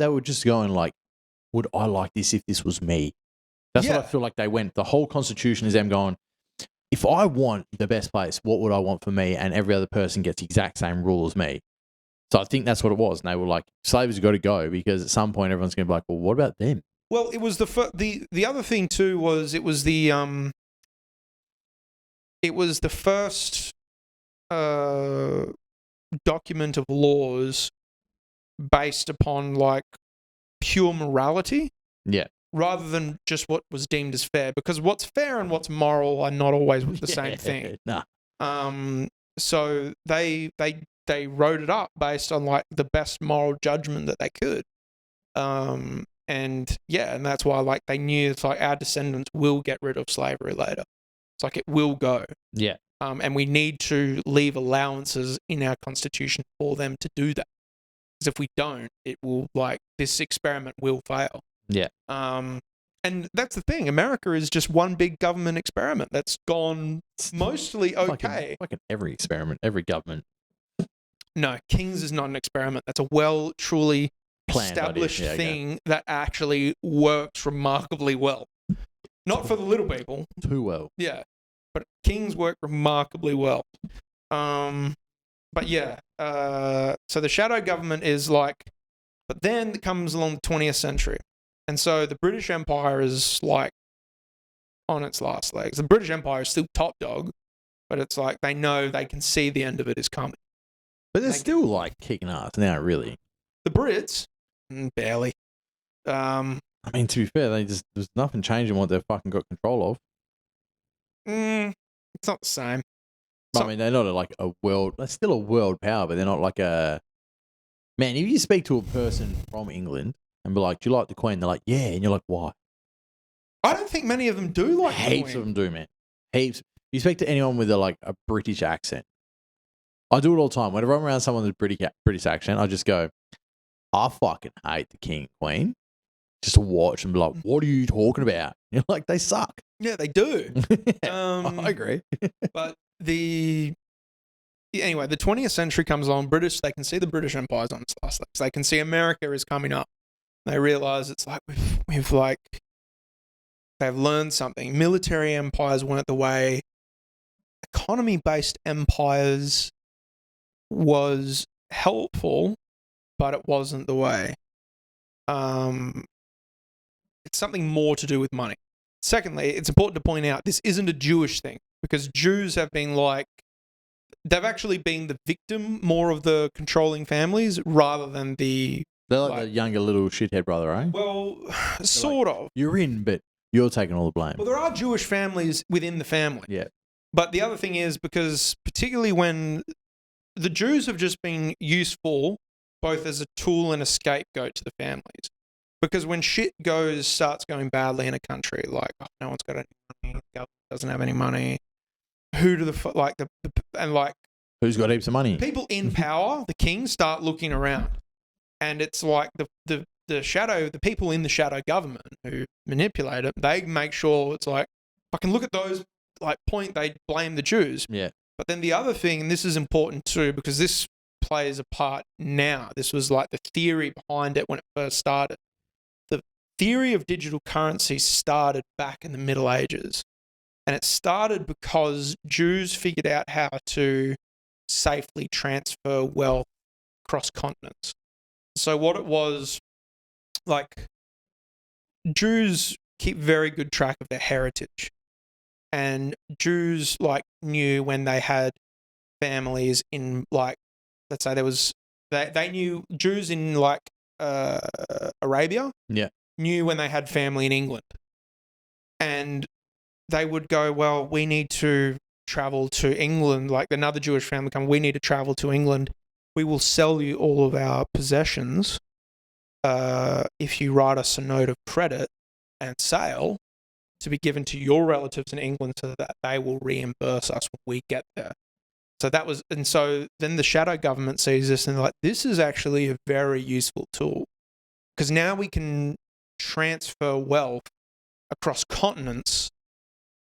were just going like, would I like this if this was me? That's what I feel like they went. The whole Constitution is them going, if I want the best place, what would I want for me? And every other person gets the exact same rule as me. So I think that's what it was. And they were like, slavery's got to go, because at some point everyone's going to be like, well, what about them? Well, it was the other thing too was it was the first document of laws based upon like pure morality. Yeah. Rather than just what was deemed as fair, because what's fair and what's moral are not always the same thing. Nah. So they wrote it up based on like the best moral judgment that they could. And that's why like they knew it's like our descendants will get rid of slavery later. It's like it will go. Yeah. And we need to leave allowances in our constitution for them to do that. Because if we don't, it will like this experiment will fail. Yeah. And that's the thing. America is just one big government experiment that's gone mostly okay. Like in every experiment, every government. No, King's is not an experiment. That's a truly established thing that actually works remarkably well. Not for the little people. Too well. Yeah. But King's work remarkably well. But yeah. So the shadow government is like, but then it comes along the 20th century. And so the British Empire is like on its last legs. The British Empire is still top dog, but it's like they know they can see the end of it is coming. But they're still like kicking ass now, really. The Brits, barely. I mean, to be fair, there's nothing changing what they've fucking got control of. It's not the same. I mean, they're not they're still a world power, but they're not like a... Man, if you speak to a person from England and be like, do you like the Queen? They're like, yeah. And you're like, why? I don't think many of them do like the Queen. Heaps of them do, man. Heaps. You speak to anyone with a British accent. I do it all the time. Whenever I'm around someone with a British accent, I just go, I fucking hate the King and Queen. Just to watch and be like, what are you talking about? You're like, they suck. Yeah, they do. I agree. But anyway, the 20th century comes along. They can see the British Empire's on its last legs. They can see America is coming up. They realize it's like they've learned something. Military empires weren't the way. Economy-based empires was helpful, but it wasn't the way. It's something more to do with money. Secondly, it's important to point out this isn't a Jewish thing, because Jews have been they've actually been the victim more of the controlling families rather than the... They're like the younger little shithead brother, right? Well, sort of. You're in, but you're taking all the blame. Well, there are Jewish families within the family. Yeah. But the other thing is, because particularly when the Jews have just been useful both as a tool and a scapegoat to the families. Because when shit starts going badly in a country, like, oh, no one's got any money, the government doesn't have any money, who do who's got heaps of money? People in power, the kings, start looking around. And it's like the people in the shadow government who manipulate it, they make sure it's like, I can look at those, they blame the Jews. Yeah. But then the other thing, and this is important too, because this plays a part now, this was like the theory behind it when it first started. The theory of digital currency started back in the Middle Ages. And it started because Jews figured out how to safely transfer wealth across continents. So what it was, Jews keep very good track of their heritage. And Jews, knew when they had families in, let's say they knew Jews in, Arabia. Yeah. Knew when they had family in England. And they would go, well, we need to travel to England. Like another Jewish family we need to travel to England. We will sell you all of our possessions if you write us a note of credit and sale to be given to your relatives in England so that they will reimburse us when we get there. So then the shadow government sees this and they're like, this is actually a very useful tool because now we can transfer wealth across continents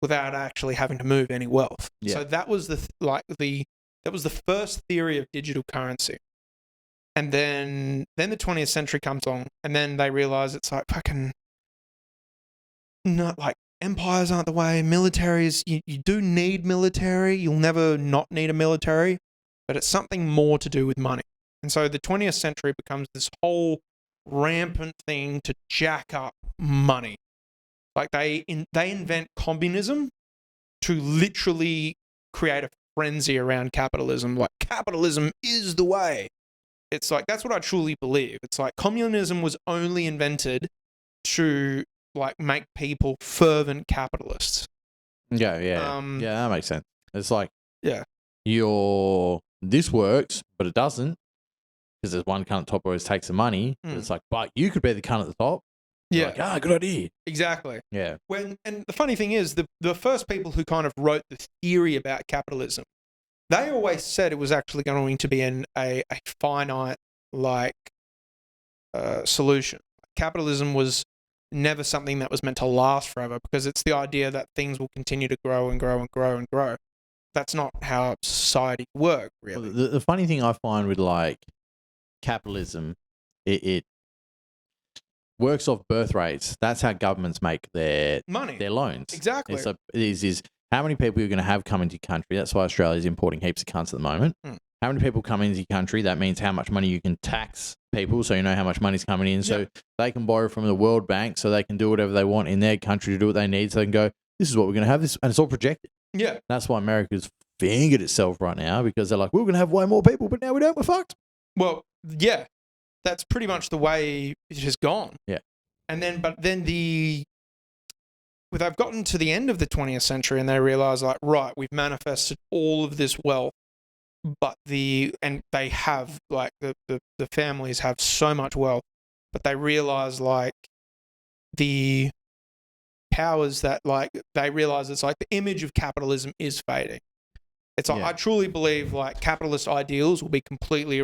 without actually having to move any wealth. Yeah. So that was that was the first theory of digital currency. And then the 20th century comes along and then they realize it's like fucking not empires aren't the way. Militaries, you do need military. You'll never not need a military, but it's something more to do with money. And so the 20th century becomes this whole rampant thing to jack up money. They invent communism to literally create a frenzy around capitalism. Capitalism is the way. It's that's what I truly believe. It's communism was only invented to make people fervent capitalists. Yeah. Yeah, that makes sense. It's yeah, this works, but it doesn't because there's one cunt at the top who always takes the money. It's but you could be the cunt at the top. Yeah. Good idea. Exactly. Yeah. And the funny thing is, the first people who kind of wrote the theory about capitalism, they always said it was actually going to be a finite solution. Capitalism was never something that was meant to last forever because it's the idea that things will continue to grow and grow and grow and grow. That's not how society works, really. Well, the funny thing I find with capitalism, it works off birth rates. That's how governments make their money, their loans. Exactly. It's is how many people you're going to have come into your country. That's why Australia's importing heaps of cunts at the moment. How many people come into your country? That means how much money you can tax people, so you know how much money's coming in. So they can borrow from the World Bank, so they can do whatever they want in their country to do what they need. So they can go, this is what we're going to have, this, and it's all projected. Yeah. That's why America's fingered itself right now because they're like, we're going to have way more people, but now we don't. We're fucked. Well, yeah, that's pretty much the way it has gone. Yeah. And then, they've gotten to the end of the 20th century and they realize right, we've manifested all of this wealth, but they have the families have so much wealth, but they realize the powers that they realize it's the image of capitalism is fading. It's I truly believe capitalist ideals will be completely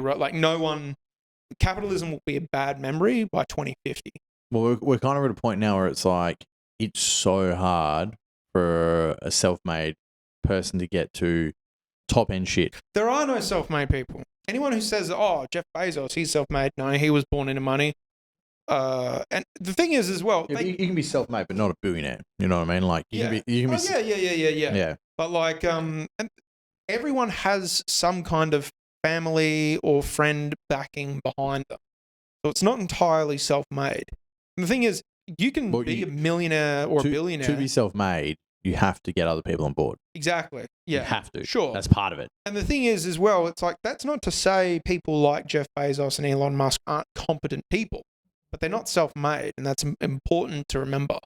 capitalism will be a bad memory by 2050. Well, we're kind of at a point now where it's it's so hard for a self-made person to get to top end shit. There are no self-made people. Anyone who says, "Oh, Jeff Bezos, he's self-made," no, he was born into money. And the thing is, as well, You can be self-made, but not a billionaire. You know what I mean? Like you can be. Yeah. But like, and everyone has some kind of family or friend backing behind them, so it's not entirely self-made. And the thing is, you can be a millionaire or a billionaire. To be self-made, you have to get other people on board. Exactly. Yeah. You have to. Sure. That's part of it. And the thing is, as well, it's like, that's not to say people like Jeff Bezos and Elon Musk aren't competent people, but they're not self-made, and that's important to remember.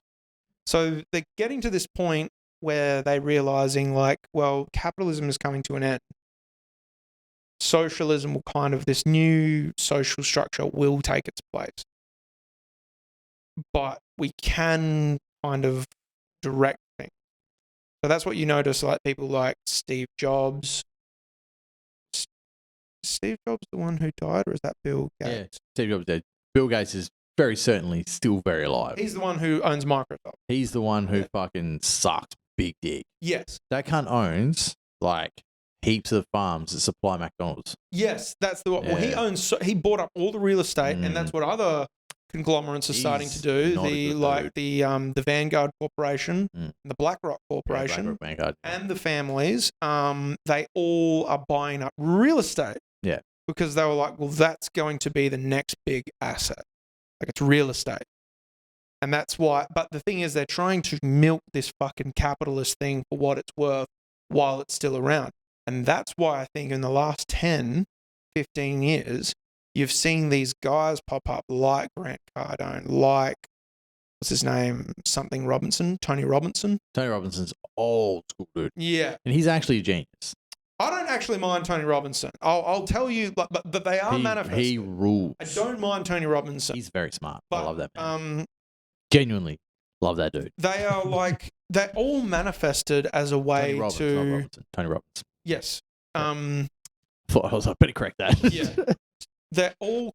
So they're getting to this point where they're realizing, like, well, capitalism is coming to an end. Socialism will this new social structure will take its place. But we can kind of direct things. So that's what you notice, like people like Steve Jobs. Steve Jobs the one who died, or is that Bill Gates? Yeah, Steve Jobs dead. Bill Gates is very certainly still very alive. He's the one who owns Microsoft. He's the one who fucking sucked big dick. Yes. That cunt owns like heaps of farms that supply McDonald's. Yes, that's the one. Yeah. Well, he bought up all the real estate, and that's what other conglomerates are starting to do. The Vanguard Corporation, the BlackRock Corporation, and the families. They all are buying up real estate. Yeah. Because they were like, well, that's going to be the next big asset. Like, it's real estate. And that's why, but the thing is, they're trying to milk this fucking capitalist thing for what it's worth while it's still around. And that's why I think in the last 10, 15 years, you've seen these guys pop up like Grant Cardone, like, what's his name? Something Robinson, Tony Robinson. Tony Robinson's old school dude. Yeah. And he's actually a genius. I don't actually mind Tony Robinson. I'll tell you, but they are manifested. He rules. I don't mind Tony Robinson. He's very smart. I love that man. Um, Genuinely love that dude. They are like, they're all manifested as a way Tony Robbins. Yes. I was like, better correct that. Yeah. They're all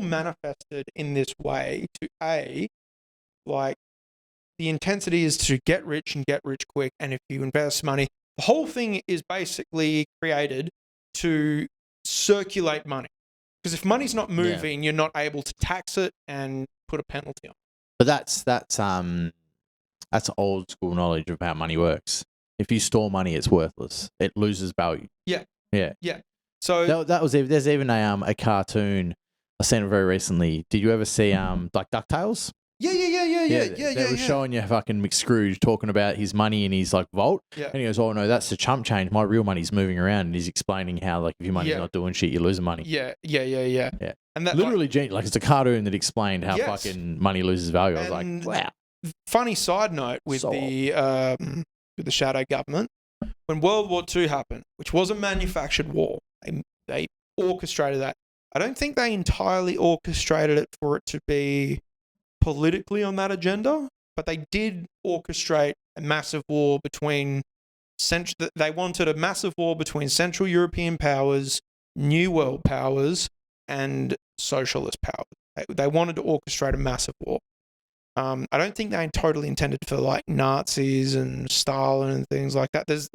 manifested in this way to like, the intensity is to get rich and get rich quick. And if you invest money, the whole thing is basically created to circulate money. Because if money's not moving, you're not able to tax it and put a penalty on it. But that's old school knowledge of how money works. If you store money, it's worthless. It loses value. Yeah. Yeah. Yeah. So there's even a cartoon I seen it very recently. Did you ever see like DuckTales? Yeah. They were showing you fucking McScrooge talking about his money in his like vault. Yeah. And he goes, "Oh no, that's the chump change. My real money's moving around." And he's explaining how like if your money's not doing shit, you're losing money. Yeah. And that literally, like it's a cartoon that explained how fucking money loses value. I was like, wow. Funny side note with the shadow government, when World War II happened, which was a manufactured war, they orchestrated that. I don't think they entirely orchestrated it for it to be politically on that agenda, but they did orchestrate a massive war between they wanted a massive war between Central European powers, New World powers, and socialist powers. They wanted to orchestrate a massive war. I don't think they totally intended for like Nazis and Stalin and things like that. There's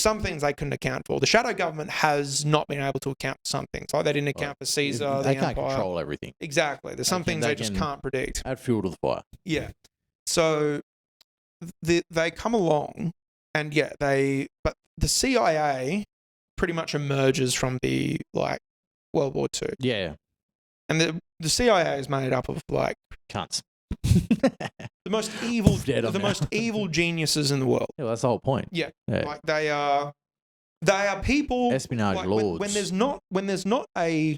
some things they couldn't account for. The shadow government has not been able to account for some things. Like they didn't account for Caesar, They the can't Empire. control everything. Exactly. There's some things they just can't predict. Add fuel to the fire. Yeah. So they come along, and but the CIA pretty much emerges from the like World War II. Yeah. And the CIA is made up of like cunts. the most evil geniuses in the world. Yeah, well, that's the whole point. Yeah. Like they are people espionage like, lords. When there's not a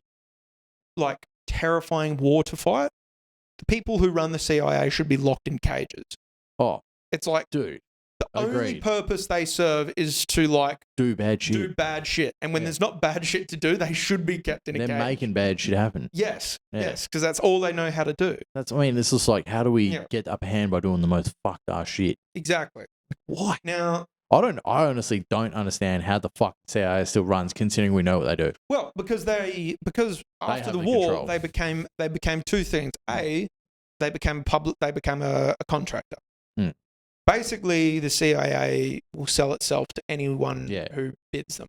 like terrifying war to fight, the people who run the CIA should be locked in cages. Oh, it's like, dude, the only purpose they serve is to like do bad shit. And when there's not bad shit to do, they should be kept in a cage. They're making bad shit happen. Yes, because that's all they know how to do. This is like, how do we get the upper hand by doing the most fucked ass shit? Exactly. Why? Now, I honestly don't understand how the fuck CIA still runs, considering we know what they do. Well, because after the war, they became two things. They became a contractor. basically the CIA will sell itself to anyone who bids them.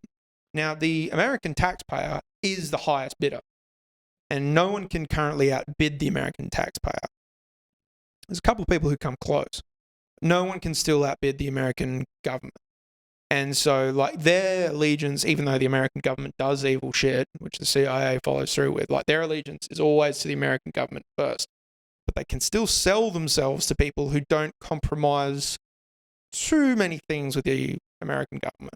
Now, the American taxpayer is the highest bidder, and no one can currently outbid the American taxpayer. There's a couple of people who come close. No one can still outbid the American government. And so, like, their allegiance, even though the American government does evil shit, which the CIA follows through with, like, their allegiance is always to the American government first. But they can still sell themselves to people who don't compromise too many things with the American government.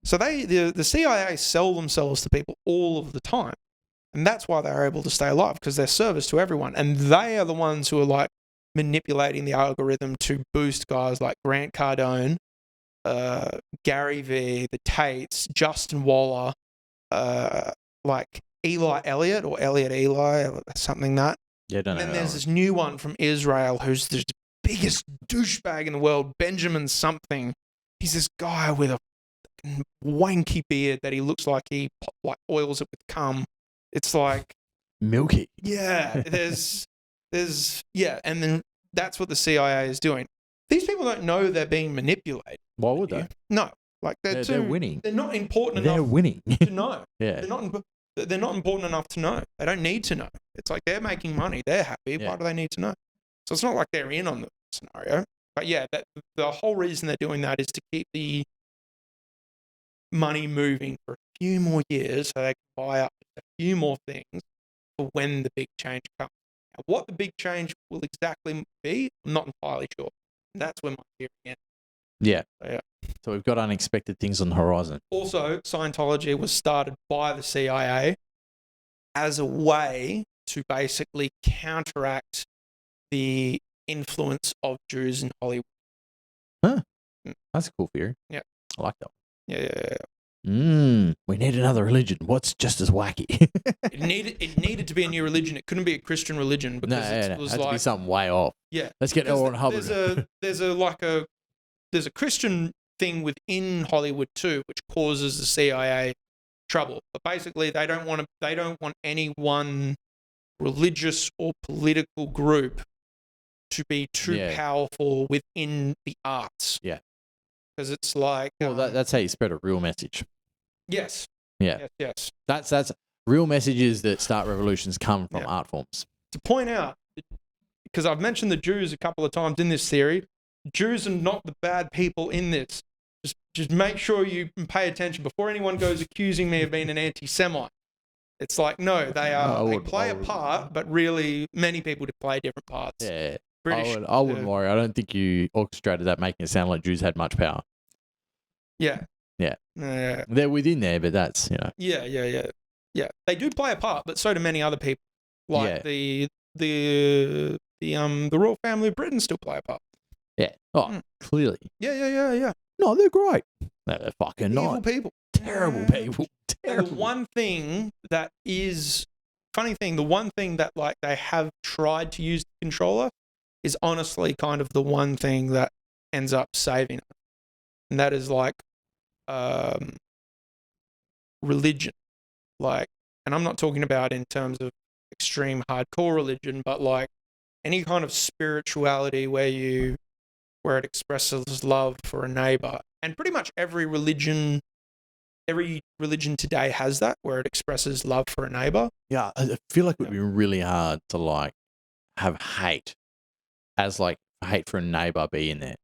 So the CIA sell themselves to people all of the time. And that's why they're able to stay alive, because they're service to everyone. And they are the ones who are, like, manipulating the algorithm to boost guys like Grant Cardone, Gary Vee, the Tates, Justin Waller, like Eli Elliott or Elliot Eli, or something that. Yeah, don't know. And then there's this new one from Israel who's the biggest douchebag in the world, Benjamin something. He's this guy with a wanky beard that he looks like he oils it with cum. It's like milky. Yeah, there's and then that's what the CIA is doing. These people don't know they're being manipulated. Why would they? No, like they're winning. They're not important enough. They're winning to know. Yeah, they're not important enough to know. They don't need to know. It's like they're making money. They're happy. Yeah. Why do they need to know? So it's not like they're in on the scenario. But yeah, the whole reason they're doing that is to keep the money moving for a few more years, so they can buy up a few more things for when the big change comes. Now, what the big change will exactly be, I'm not entirely sure. And that's when my theory ends. Yeah. So, so we've got unexpected things on the horizon. Also, Scientology was started by the CIA as a way to basically counteract the influence of Jews in Hollywood. Huh. That's a cool theory. Yeah. I like that. Yeah. We need another religion. What's just as wacky? It needed to be a new religion. It couldn't be a Christian religion because it was had like to be something way off. Yeah. Let's get L. Ron Hubbard. There's a Christian thing within Hollywood too, which causes the CIA trouble. But basically, they don't want any one religious or political group to be too powerful within the arts. Yeah. Because it's like that's how you spread a real message. Yes. Yeah. Yes. That's real messages that start revolutions come from art forms. To point out, because I've mentioned the Jews a couple of times in this theory, Jews are not the bad people in this. Just make sure you pay attention before anyone goes accusing me of being an anti-Semite. It's like, no, they play a part, but really many people play different parts. Yeah. British, I wouldn't worry. I don't think you orchestrated that, making it sound like Jews had much power. Yeah. Yeah. They're within there, but that's, Yeah. They do play a part, but so do many other people. Like the royal family of Britain still play a part. Yeah. Oh, clearly. Yeah. No, they're great. No, they're fucking evil not. people. Terrible people. Terrible. And the one thing that like they have tried to use the controller is honestly kind of the one thing that ends up saving it. And that is like religion. Like, and I'm not talking about in terms of extreme hardcore religion, but like any kind of spirituality where it expresses love for a neighbor. And pretty much every religion today has that, where it expresses love for a neighbor. Yeah, I feel like it would be really hard to like have hate as like hate for a neighbor be in there.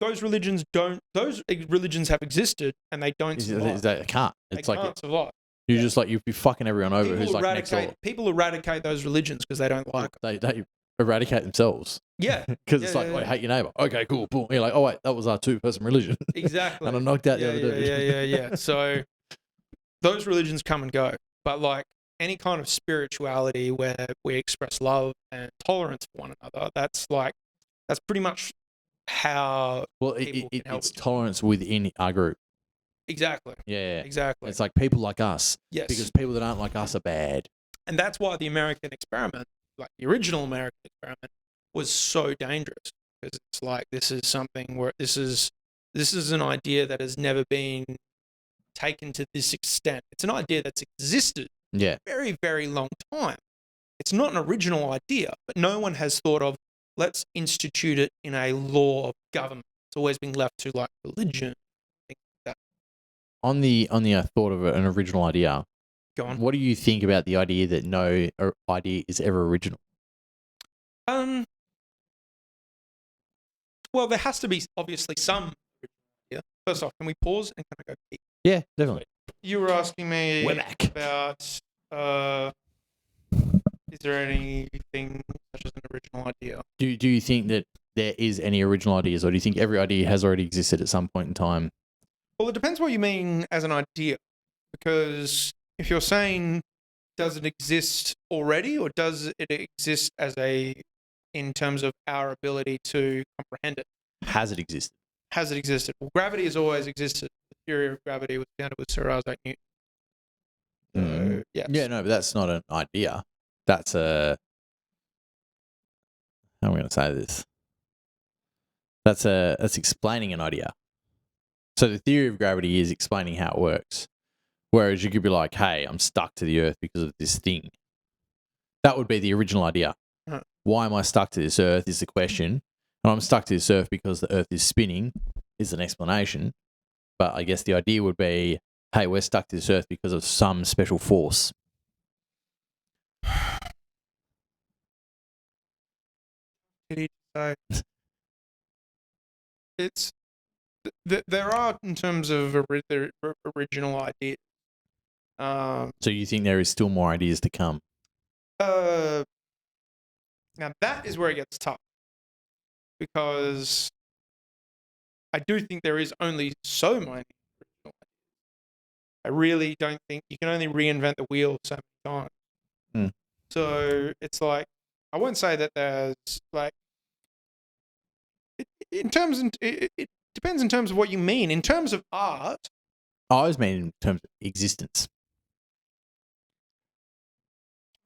Those religions have existed and they don't survive. They can't. It's they can't survive. You're just like, you'd be fucking everyone over who's like next door. People eradicate those religions because they don't like them. They eradicate themselves. Yeah. Because it's like, I hate your neighbor. Okay, cool. Boom. You're like, oh, wait, that was our two-person religion. Exactly. And I knocked out the other dude. Yeah. So those religions come and go. But like any kind of spirituality where we express love and tolerance for one another, that's pretty much how it's tolerance within our group. Exactly. Yeah. Exactly. It's like people like us. Yes. Because people that aren't like us are bad. And that's why the American experiment, like the original American experiment, was so dangerous. Because it's like, this is something where this is an idea that has never been taken to this extent. It's an idea that's existed for a very, very long time. It's not an original idea, but no one has thought of, let's institute it in a law of government. It's always been left to like religion. Things like that. On the thought of an original idea, Go on. what do you think about the idea that no idea is ever original? Well, there has to be obviously some original idea. First off, can we pause and can I go pee? Yeah, definitely. You were asking me We're back. about is there anything such as an original idea? Do you think that there is any original ideas, or do you think every idea has already existed at some point in time? Well, it depends what you mean as an idea, because if you're saying does it exist already, or does it exist in terms of our ability to comprehend it? Has it existed? Has it existed? Well, gravity has always existed. The theory of gravity was founded with Sir Isaac Newton. So, yes. Yeah, no, but that's not an idea. That's how am I going to say this? That's explaining an idea. So the theory of gravity is explaining how it works. Whereas you could be like, hey, I'm stuck to the earth because of this thing. That would be the original idea. Huh. Why am I stuck to this earth is the question. And I'm stuck to this earth because the earth is spinning is an explanation. But I guess the idea would be, hey, we're stuck to this earth because of some special force. It's there are, in terms of original ideas. So you think there is still more ideas to come? Now that is where it gets tough, because I do think there is only so many original ideas. I really don't think you can only reinvent the wheel so many times. Mm. So it's like, I won't say that there's like, it depends in terms of what you mean. In terms of art, I always mean in terms of existence.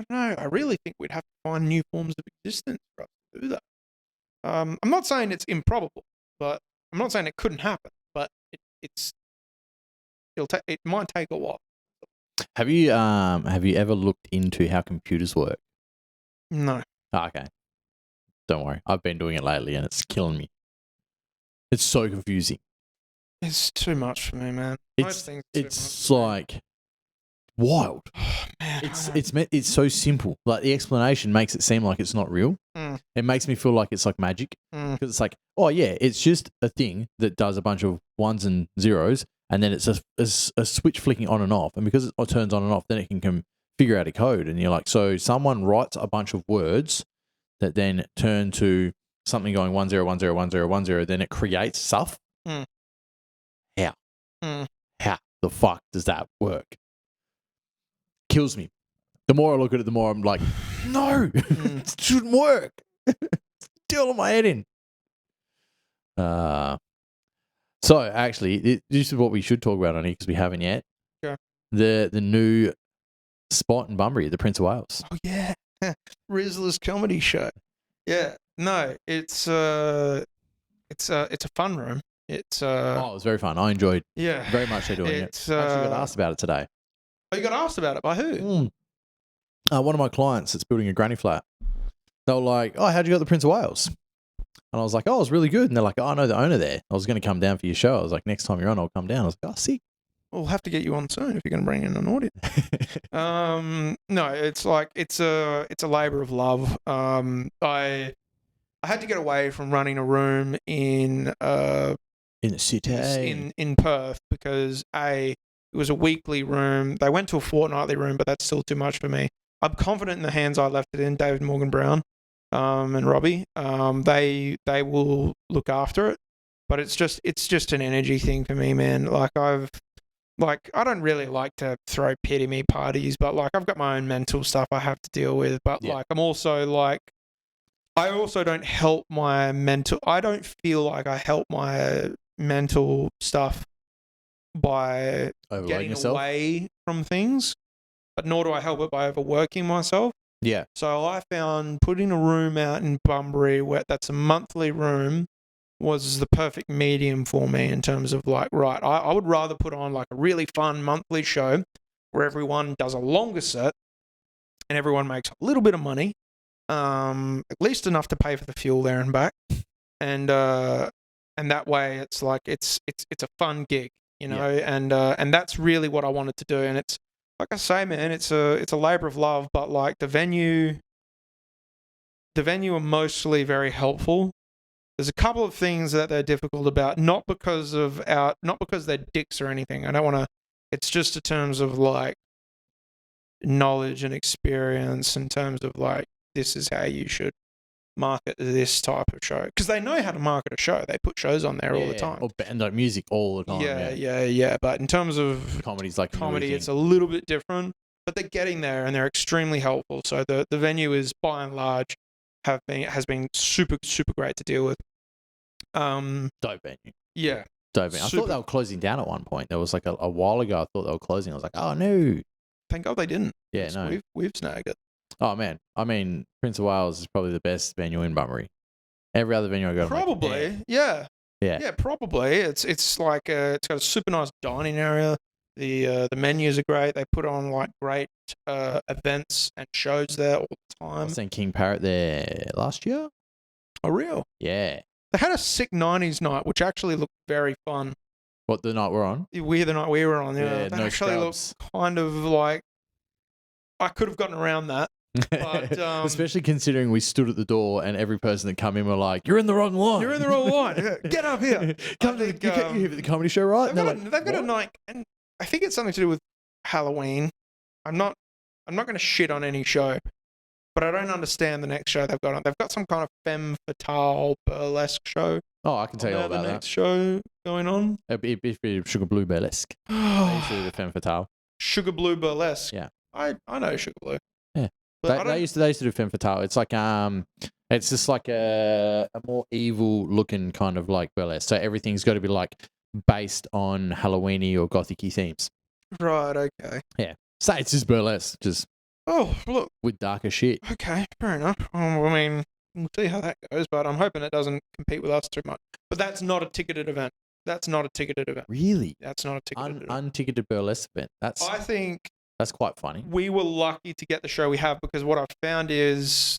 I don't know. I really think we'd have to find new forms of existence for us to do that. I'm not saying it's improbable, but I'm not saying it couldn't happen. But it might take a while. Have you ever looked into how computers work? No. Oh, okay. Don't worry. I've been doing it lately and it's killing me. It's so confusing. It's too much for me, man. It's like wild. Oh, man, It's so simple. Like the explanation makes it seem like it's not real. Mm. It makes me feel like it's like magic, because it's like, oh yeah, it's just a thing that does a bunch of ones and zeros, and then it's a switch flicking on and off, and because it turns on and off, then it can figure out a code, and you're like, so someone writes a bunch of words that then turn to something going 10101010, then it creates stuff. Mm. How? Mm. How the fuck does that work? Kills me. The more I look at it, the more I'm like, no, it shouldn't work. Still on my head in. So actually, this is what we should talk about on here because we haven't yet. Yeah. The new spot in Bunbury, the Prince of Wales. Oh yeah, Rizzlers Comedy Show. Yeah, no, it's a fun room. It was very fun. I enjoyed very much doing it. I actually got asked about it today. Oh, you got asked about it by who? One of my clients that's building a granny flat. They were like, oh, how'd you get the Prince of Wales? And I was like, oh, it was really good. And they're like, oh, I know the owner there. I was going to come down for your show. I was like, next time you're on, I'll come down. I was like, oh, sick. We'll have to get you on soon if you're going to bring in an audience. No, it's like it's a labor of love. I had to get away from running a room in the city in Perth because it was a weekly room. They went to a fortnightly room, but that's still too much for me. I'm confident in the hands I left it in, David Morgan Brown, and Robbie. They will look after it, but it's just an energy thing for me, man. I don't really like to throw pity me parties, but like I've got my own mental stuff I have to deal with. But like I'm also like, I also don't help my mental. I don't feel like I help my mental stuff by getting away from things, but nor do I help it by overworking myself. Yeah. So I found putting a room out in Bunbury, that's a monthly room, was the perfect medium for me in terms of like, right, I would rather put on like a really fun monthly show where everyone does a longer set and everyone makes a little bit of money, at least enough to pay for the fuel there and back, and that way it's like it's a fun gig, you know, and that's really what I wanted to do. And it's like I say, man, it's a labor of love, but like the venue are mostly very helpful. There's a couple of things that they're difficult about, not because they're dicks or anything. I don't want to. It's just in terms of like knowledge and experience, in terms of like this is how you should market this type of show, because they know how to market a show. They put shows on there all the time, and like music all the time. Yeah. But in terms of comedy, it's a little bit different. But they're getting there, and they're extremely helpful. So the venue is by and large has been super great to deal with. Dope venue. Yeah. Dope venue. I thought they were closing down at one point. There was like a while ago. I thought they were closing. I was like, oh no. Thank God they didn't. Yeah, no. We've snagged it. Oh man, I mean, Prince of Wales is probably the best venue in Bunbury. Every other venue I go to, probably, like, yeah, probably. It's like it's got a super nice dining area. The menus are great. They put on like great events and shows there all the time. I seen King Parrot there last year. Oh, real? Yeah. They had a sick 90s night, which actually looked very fun. What, the night we're on? The night we were on, yeah. That no actually scrubs. looked kind of like I could have gotten around that. But, especially considering we stood at the door and every person that come in were like, "You're in the wrong line. You're in the wrong line. Yeah, get up here. Come you here for the comedy show, right?" They've got a night, and I think it's something to do with Halloween. I'm not going to shit on any show, but I don't understand the next show they've got on. They've got some kind of femme fatale burlesque show. Oh, I can tell you all about the next show going on. It'd be Sugar Blue Burlesque. They used to do the femme fatale. Sugar Blue Burlesque. Yeah, I know Sugar Blue. Yeah, they used to do femme fatale. It's like it's just like a more evil looking kind of like burlesque. So everything's got to be like based on Halloween-y or gothic-y themes. Right. Okay. Yeah. So it's just burlesque, just look with darker shit. Okay, fair enough. I mean, we'll see how that goes, but I'm hoping it doesn't compete with us too much. But that's not a ticketed event. Really? That's not a ticketed event. Unticketed burlesque event. I think that's quite funny. We were lucky to get the show we have, because what I've found is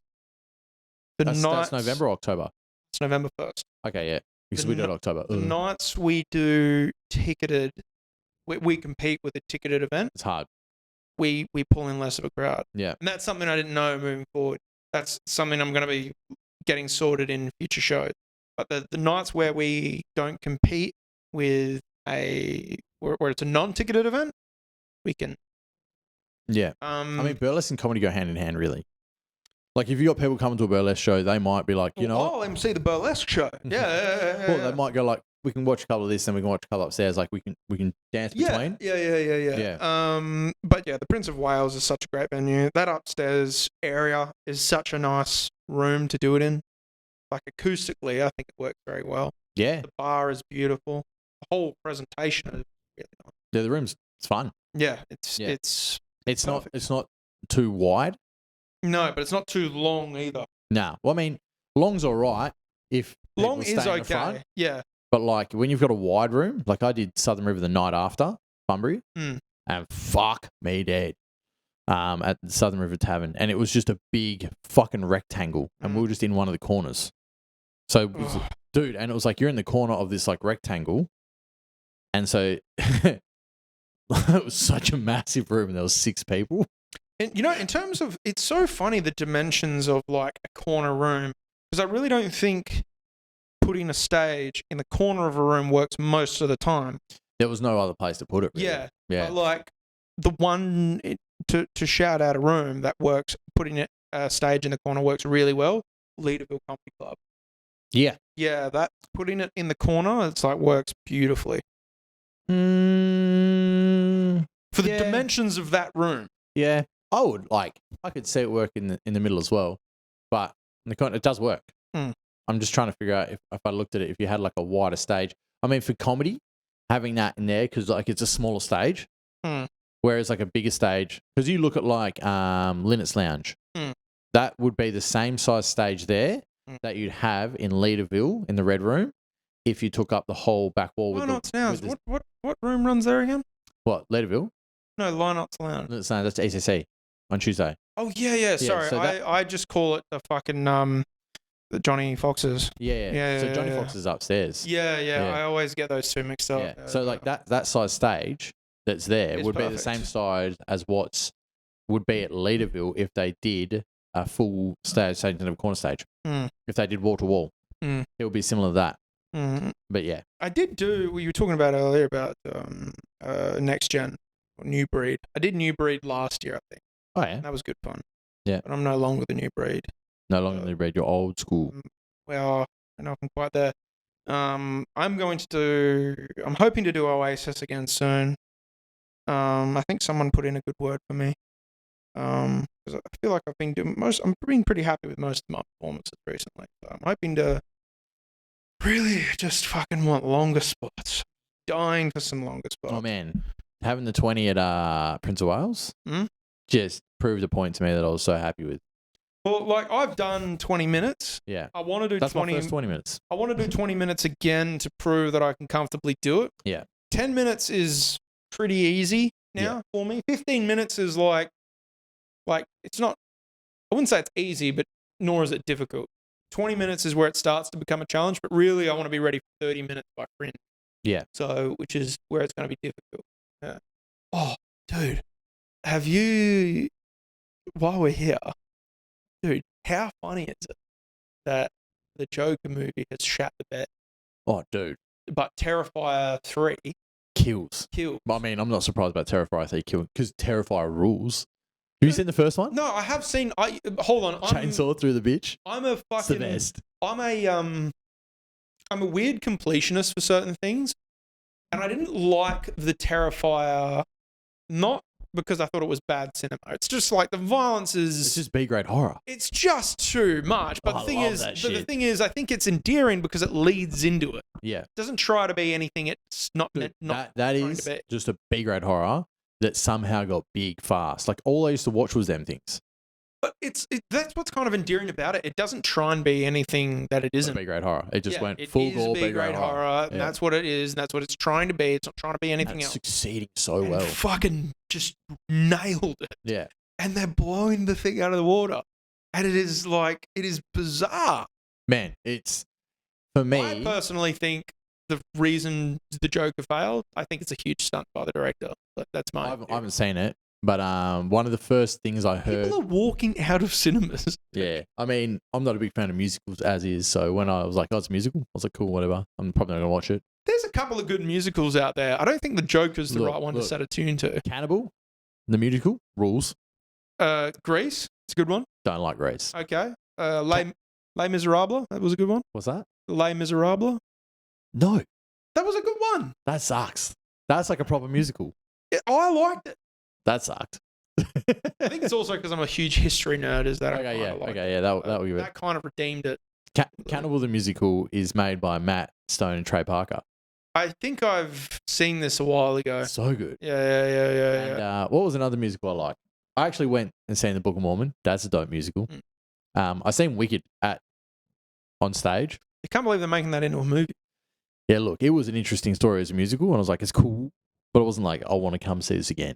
that's November or October? It's November 1st. Okay, yeah. Because we do it October. The nights we do ticketed, we compete with a ticketed event. It's hard. We pull in less of a crowd. Yeah. And that's something I didn't know moving forward. That's something I'm going to be getting sorted in future shows. But the nights where we don't compete with where it's a non-ticketed event, we can. Yeah. I mean, burlesque and comedy go hand in hand, really. Like, if you got people coming to a burlesque show, they might be like, I'll MC the burlesque show. Yeah. Well, they might go like, we can watch a couple of this, and we can watch a couple upstairs. Like, we can dance between. Yeah. But yeah, the Prince of Wales is such a great venue. That upstairs area is such a nice room to do it in. Like, acoustically, I think it works very well. Yeah. The bar is beautiful. The whole presentation is really nice. Yeah, the room's fun. Yeah, it's not too wide. No, but it's not too long either. Nah. Well, I mean, long's all right if long is okay. Front, yeah. But like when you've got a wide room, like I did Southern River the night after Bunbury, and fuck me dead, at the Southern River Tavern, and it was just a big fucking rectangle, and we were just in one of the corners. So, dude, and it was like you're in the corner of this like rectangle, and so it was such a massive room, and there was 6 people. And, in terms of, it's so funny the dimensions of like a corner room, because I really don't think putting a stage in the corner of a room works most of the time. There was no other place to put it. Really. Yeah. Yeah. But like the one to shout out a room that works, putting a stage in the corner works really well. Leaderville Comedy Club. Yeah. Yeah. That putting it in the corner, it's like works beautifully. For the dimensions of that room. Yeah. I could see it work in the middle as well, but in the corner, it does work. I'm just trying to figure out if I looked at it, if you had like a wider stage. I mean, for comedy, having that in there, because like it's a smaller stage, whereas like a bigger stage, because you look at like Linnet's Lounge, that would be the same size stage there that you'd have in Leaderville in the Red Room if you took up the whole back wall. Linnet's Lounge. What room runs there again? What, Leaderville? No, Linnet's Lounge. Linnet's Lounge, that's ECC on Tuesday. Oh yeah. Sorry, so I just call it the fucking the Johnny Foxes. Yeah. So Johnny yeah. Fox is upstairs. Yeah. I always get those two mixed up. Yeah. So like that size stage that's there It's would be the perfect. same size as what's would be at Leaderville if they did a full stage instead of corner stage. If they did wall to wall, it would be similar to that. But yeah, I did do what you were talking about earlier about next gen or new breed. I did new breed last year, I think. oh yeah, That was good fun. Yeah. But I'm no longer the new breed. no longer New Breed, you're old school. Well, I don't know if I'm quite there. I'm hoping to do Oasis again soon. I think someone put in a good word for me. 'Cause I feel like I'm being pretty happy with most of my performances recently. So I'm hoping to really just fucking want longer spots. Dying for some longer spots. Oh man, having the 20 at Prince of Wales just proved a point to me that I was so happy with. Well, like I've done 20 minutes. Yeah, I want to do that's 20. my first 20 minutes. I want to do 20 minutes again to prove that I can comfortably do it. Yeah, 10 minutes is pretty easy now for me. 15 minutes is like it's not. I wouldn't say it's easy, but nor is it difficult. 20 minutes is where it starts to become a challenge, but really I want to be ready for 30 minutes by fringe. Yeah. So, which is where it's going to be difficult. Yeah. Oh, dude, have you, while we're here, dude, how funny is it that the Joker movie has shat the bed, Oh, dude, but Terrifier 3 kills. killed? I mean, I'm not surprised about Terrifier 3 killing because Terrifier rules. Have you seen the first one? No, I have seen. Hold on. Chainsaw through the bitch. I'm a It's the fucking. best. I'm a weird completionist for certain things, and I didn't like the Terrifier, not because I thought it was bad cinema. It's just like the violence is. It's just B-grade horror. It's just too much. But Oh, the thing I love is, that but shit. the thing is, I think it's endearing because it leads into it. Yeah. It doesn't try to be anything it's not Dude, meant. Not that trying is to be. just a B-grade horror that somehow got big fast. Like all I used to watch was them things. But that's what's kind of endearing about it. It doesn't try and be anything that it isn't. B-grade horror. It just went it full is gore B-grade horror. And Yeah. that's what it is. And that's what it's trying to be. It's not trying to be anything And it's else. succeeding so And well. fucking just nailed it. Yeah. And they're blowing the thing out of the water. And it is bizarre. Man, it's for me. I personally think the reason the Joker failed, I think it's a huge stunt by the director. But that's my I haven't seen it, but one of the first things I heard. People are walking out of cinemas. Yeah, I mean, I'm not a big fan of musicals as is. So when I was like, "Oh, it's a musical," I was like, "Cool, whatever." I'm probably not gonna watch it. There's a couple of good musicals out there. I don't think the Joker's the right one to set a tune to. Cannibal, the musical rules. Grease, it's a good one. Don't like Grace. Okay. Les Miserables, that was a good one. What's that? Les Miserables, No, that was a good one. that sucks. That's like a proper musical. I liked it. That sucked. I think it's also because I'm a huge history nerd. Is that Okay, yeah, like okay, yeah. That would be it. that kind of redeemed it. Cannibal the musical is made by Matt Stone and Trey Parker. I think I've seen this a while ago. So good. Yeah. And what was another musical I like? I actually went and seen the Book of Mormon. That's a dope musical. I seen Wicked on stage. I can't believe they're making that into a movie. Yeah, look, it was an interesting story as a musical, and I was like, it's cool, but it wasn't like I want to come see this again.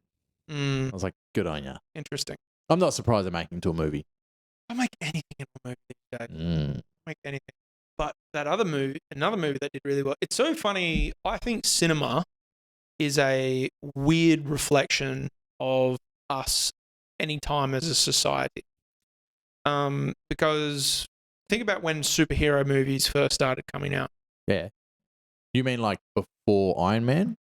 I was like, good on ya. Interesting. I'm not surprised they're making it into a movie. I make anything into a movie these days. Make anything. But another movie that did really well. It's so funny. I think cinema is a weird reflection of us anytime as a society. Because think about when superhero movies first started coming out. Yeah. You mean like before Iron Man?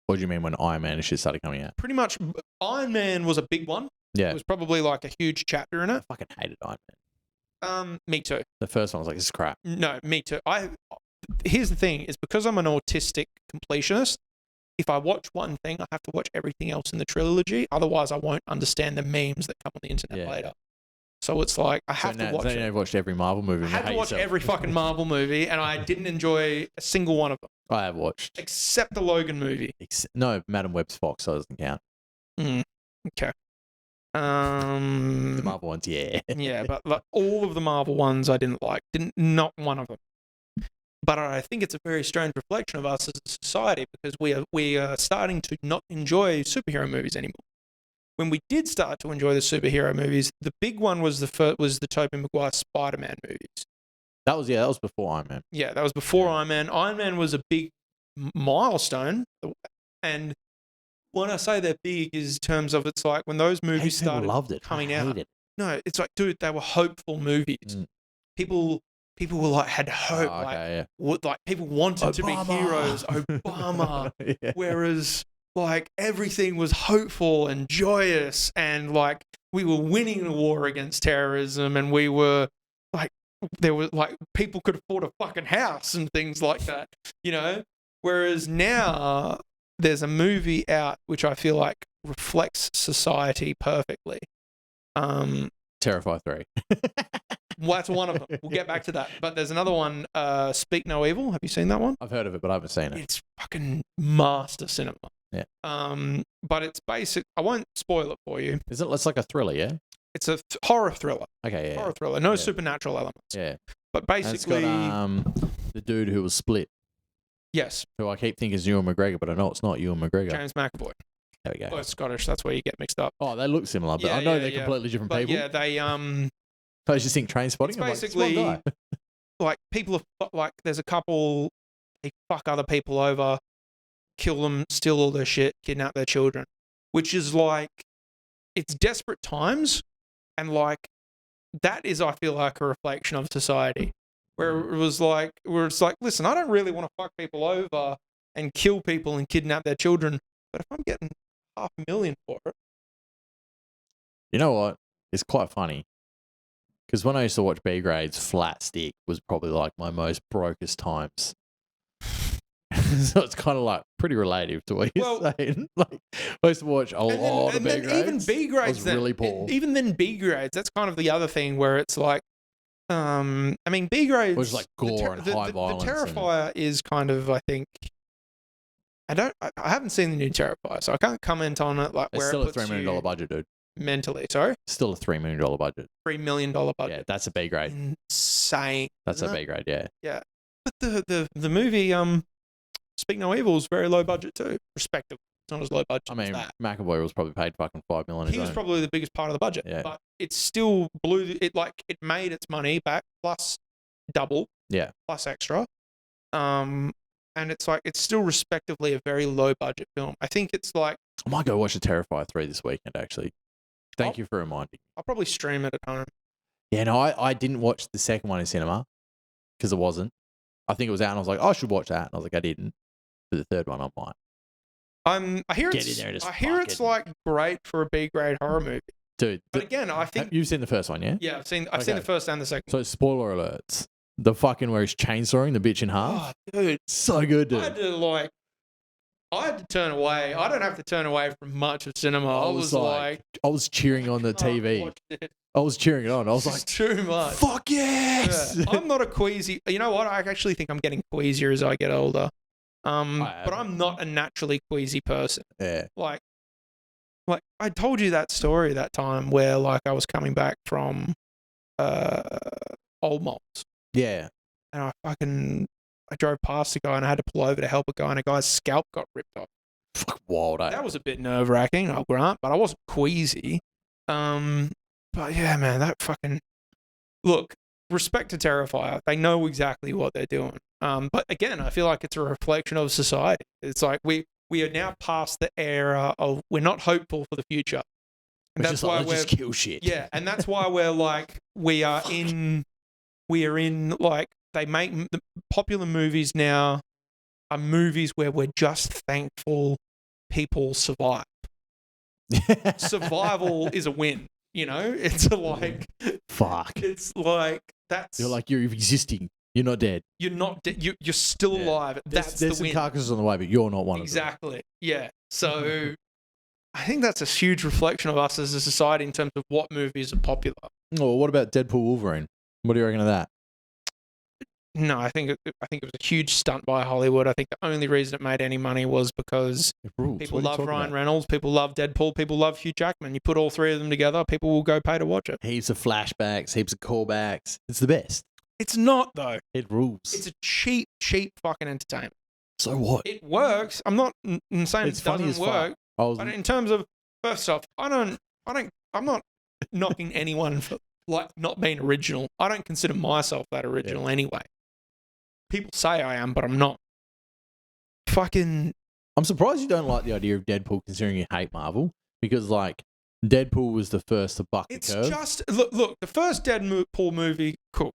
Or do you mean when Iron Man and shit started coming out? Pretty much Iron Man was a big one. Yeah. It was probably like a huge chapter in it. I fucking hated Iron Man. Me too. The first one was like, this is crap. No, me too. Here's the thing, is because I'm an autistic completionist, if I watch one thing, I have to watch everything else in the trilogy. Otherwise, I won't understand the memes that come on the internet later. So it's like, I have to watch it. You've watched every Marvel movie. I had to watch every fucking Marvel movie, and I didn't enjoy a single one of them. I have watched. Except the Logan movie. No, Madam Web's Fox, so it doesn't count. Okay. The Marvel ones, yeah. Yeah, but like all of the Marvel ones I didn't like. Not one of them. But I think it's a very strange reflection of us as a society because we are starting to not enjoy superhero movies anymore. when we did start to enjoy the superhero movies, the big one was the Tobey Maguire Spider-Man movies. That was before Iron Man. Yeah, that was before Iron Man. Iron Man was a big milestone, and when I say they're big, is in terms of it's like when those movies started coming out. No, it's like, dude, they were hopeful movies. Mm. People were like had hope, like people wanted to be heroes. Obama, Yeah. whereas like everything was hopeful and joyous, and like we were winning the war against terrorism, and we were like there was like people could afford a fucking house and things like that, you know. Whereas now there's a movie out which I feel like reflects society perfectly. Terrifier 3. Well, that's one of them. We'll get back to that. But there's another one, Speak No Evil. Have you seen that one? I've heard of it, but I haven't seen it. It's fucking master cinema. Yeah. But it's basic. I won't spoil it for you. Is it? It's like a thriller, yeah. It's a horror thriller. Okay, yeah. Horror thriller. No supernatural elements. Yeah. But basically, and it's got the dude who was Split. Yes. Who I keep thinking is Ewan McGregor, but I know it's not Ewan McGregor. James McAvoy. There we go. Well, it's Scottish. That's where you get mixed up. Oh, they look similar, but I know they're completely different people. Yeah, they I just think Train Spotting. It's basically like, it's one guy. like people are like there's a couple, they fuck other people over, kill them, steal all their shit, kidnap their children, which is like it's desperate times, and like that is, I feel like, a reflection of society, where it's like listen, I don't really want to fuck people over and kill people and kidnap their children, but if I'm getting $500,000 for it, you know what? It's quite funny. Because when I used to watch B grades, Flat Stick was probably like my most brokest times. So it's kind of like pretty relative to what you're saying. Like I used to watch a lot of B grades. Even B grades was really poor. Even then B grades, that's kind of the other thing where it's like, I mean B grades. It was like gore and high violence. The Terrifier is kind of, I think. I haven't seen the new Terrifier, so I can't comment on it. Like it's where still it puts a $3 million budget, dude. Mentally, sorry. Still a $3 million budget. $3 million budget. Yeah, that's a B grade. Insane. That's a B grade, yeah. Yeah, but the movie Speak No Evil is very low budget too, respectively. It's not as low budget. I mean, as that. McAvoy was probably paid fucking $5 million. He was probably the biggest part of the budget, yeah. But it still blew it. Like it made its money back plus double, yeah, plus extra, and it's like it's still respectively a very low budget film. I think it's like I might go watch the Terrifier 3 this weekend. Actually, thank you for reminding. I'll probably stream it at home. Yeah, no, I didn't watch the second one in cinema because it wasn't. I think it was out, and I was like, I should watch that. And I was like, I didn't. For the third one, I might. I hear it's like great for a B grade horror movie, dude. But again, I think you've seen the first one, yeah? Yeah, I've seen the first and the second. So spoiler alerts: the fucking where he's chainsawing the bitch in half. Oh, dude, so good, dude. I had to turn away. I don't have to turn away from much of cinema. I was like, I was cheering on the TV. I was cheering it on. I was like, too much. Fuck yes! Yeah. I'm not a queasy. You know what? I actually think I'm getting queasier as I get older. But I'm not a naturally queasy person. Yeah. Like I told you that story that time where like I was coming back from Old Malts. Yeah. And I drove past a guy and I had to pull over to help a guy, and a guy's scalp got ripped off. Fuck wild, eh? That was a bit nerve-wracking, I'll grant, but I wasn't queasy. But yeah, man, that fucking... Look, respect to Terrifier. They know exactly what they're doing. But again, I feel like it's a reflection of society. It's like we are now past the era of we're not hopeful for the future. And that's why let's just kill shit. Yeah, and that's why we're like we are in like they make the popular movies now are movies where we're just thankful people survive. Survival is a win, you know? It's like fuck. It's like you're existing. You're not dead. You're not dead. You're still alive. That's the win. There's some carcasses on the way, but you're not one exactly. Of them. Yeah. So I think that's a huge reflection of us as a society in terms of what movies are popular. Oh, what about Deadpool Wolverine? What do you reckon of that? No, I think it was a huge stunt by Hollywood. I think the only reason it made any money was because people love Ryan Reynolds, people love Deadpool, people love Hugh Jackman. You put all three of them together, people will go pay to watch it. Heaps of flashbacks, heaps of callbacks. It's the best. It's not, though. It rules. It's a cheap fucking entertainment. So what? It works. I'm not saying it doesn't work. But in terms of First off, I'm not knocking anyone for like not being original. I don't consider myself that original anyway. People say I am, but I'm not. Fucking. I'm surprised you don't like the idea of Deadpool, considering you hate Marvel, because like Deadpool was the first to buck the curve. It's just look. The first Deadpool movie, cool.